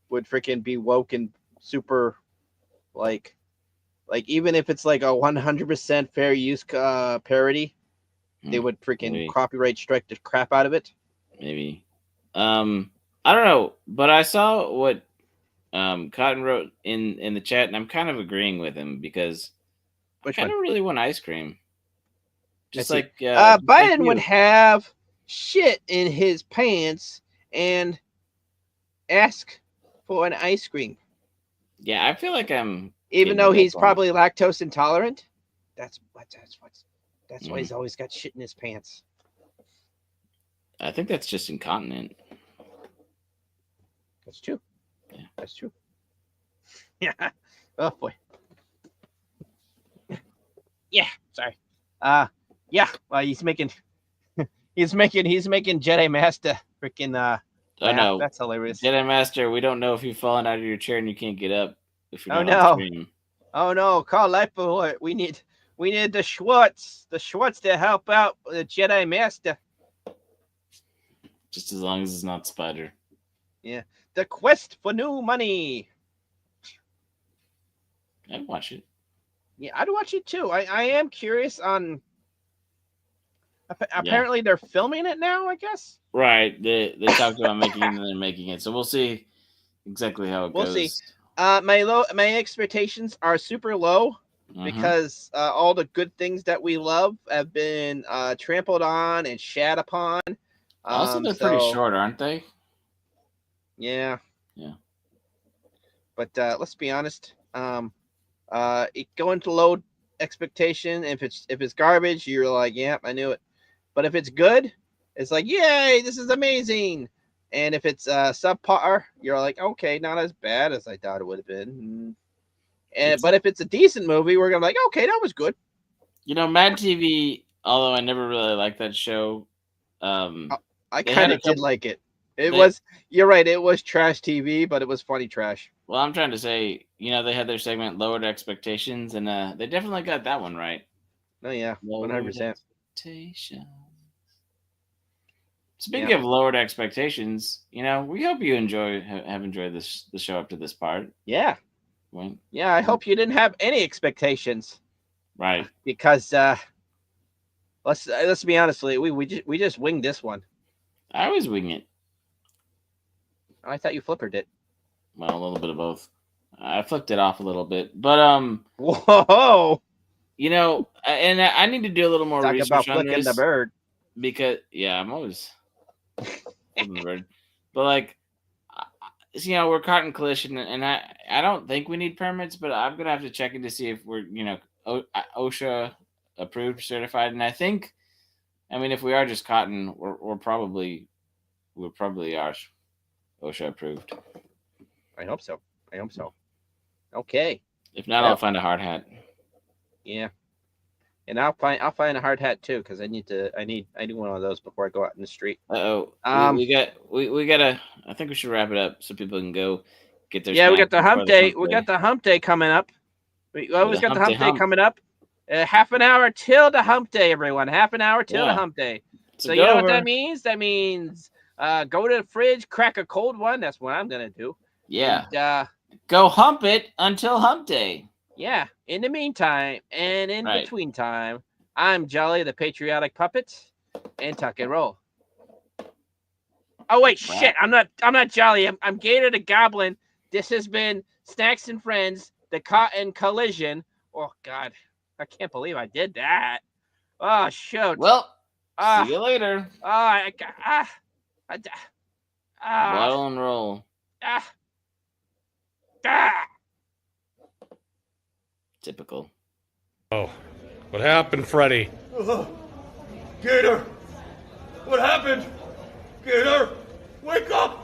would freaking be woke and super like even if it's like a 100% fair use parody, they would freaking Maybe. copyright strike the crap out of it. Maybe. I don't know, but I saw what Cotton wrote in the chat, and I'm kind of agreeing with him because I Which kind one? of really want ice cream. Let's Just see. like just like Biden would you. have shit in his pants and ask for an ice cream, Yeah, I feel like I'm even getting to though that he's point. probably lactose intolerant. That's why he's Mhm. always got shit in his pants. I think that's just incontinent. That's true. Yeah. That's true. Yeah. Oh boy. Yeah. Sorry. Yeah. Well, he's making Jedi Master freaking Oh laugh. no, That's hilarious. Jedi Master, we don't know if you've fallen out of your chair and you can't get up if you're Oh not on no. stream. Oh no, call Life Alert. We need the Schwartz to help out the Jedi Master. Just as long as it's not Spider. Yeah. The Quest for New Money. I'd watch it. Yeah, I'd watch it too. I am curious on. Apparently, they're filming it now. I guess. Right. They talked about making it, and they're making it. So we'll see exactly how it goes. We'll see. My expectations are super low because all the good things that we love have been trampled on and shat upon. Also, they're pretty short, aren't they? Yeah. Yeah. But let's be honest. Go into low expectation. If it's garbage, you're like, yeah, I knew it. But if it's good, it's like, yay, this is amazing. And if it's subpar, you're like, okay, not as bad as I thought it would have been. But if it's a decent movie, we're gonna be like, okay, that was good. You know, Mad TV. Although I never really liked that show, I kind of did like it. You're right. It was trash TV, but it was funny trash. Well, I'm trying to say, you know, they had their segment Lowered Expectations, and they definitely got that one right. Oh yeah, 100%. Speaking of lowered expectations, you know, we hope you have enjoyed the show up to this part. Yeah. Yeah, I hope you didn't have any expectations. Right. Because let's be honest, we just winged this one. I always wing it. I thought you flippered it. Well, a little bit of both. I flipped it off a little bit, but whoa. You know, and I need to do a little more research about on flicking this the bird. Because I'm always flipping the bird. But like, you know, we're caught in collision, and I don't think we need permits, but I'm gonna have to check in to see if we're, you know, OSHA approved, certified, and I think, I mean, if we are just cotton, we're probably are OSHA approved. I hope so. Okay. If not, I'll find a hard hat. Yeah. And I'll find a hard hat too, because I need one of those before I go out in the street. We gotta. I think we should wrap it up so people can go get their. Yeah, we got the hump day. We got the hump day coming up. We always got the hump day coming up. Half an hour till the hump day, everyone. Half an hour till the hump day. So you know what that means? That means go to the fridge, crack a cold one. That's what I'm gonna do. Yeah. And, go hump it until hump day. Yeah. In the meantime, and in between time, I'm Jolly the Patriotic Puppet, and tuck and roll. Oh wait, shit! I'm not Jolly. I'm Gator the Goblin. This has been Snacks and Friends, the Cotton Collision. Oh God, I can't believe I did that. Oh shoot. Well, see you later. Bottle and roll. Typical. Oh, what happened, Freddy? Gator! What happened? Gator! Wake up!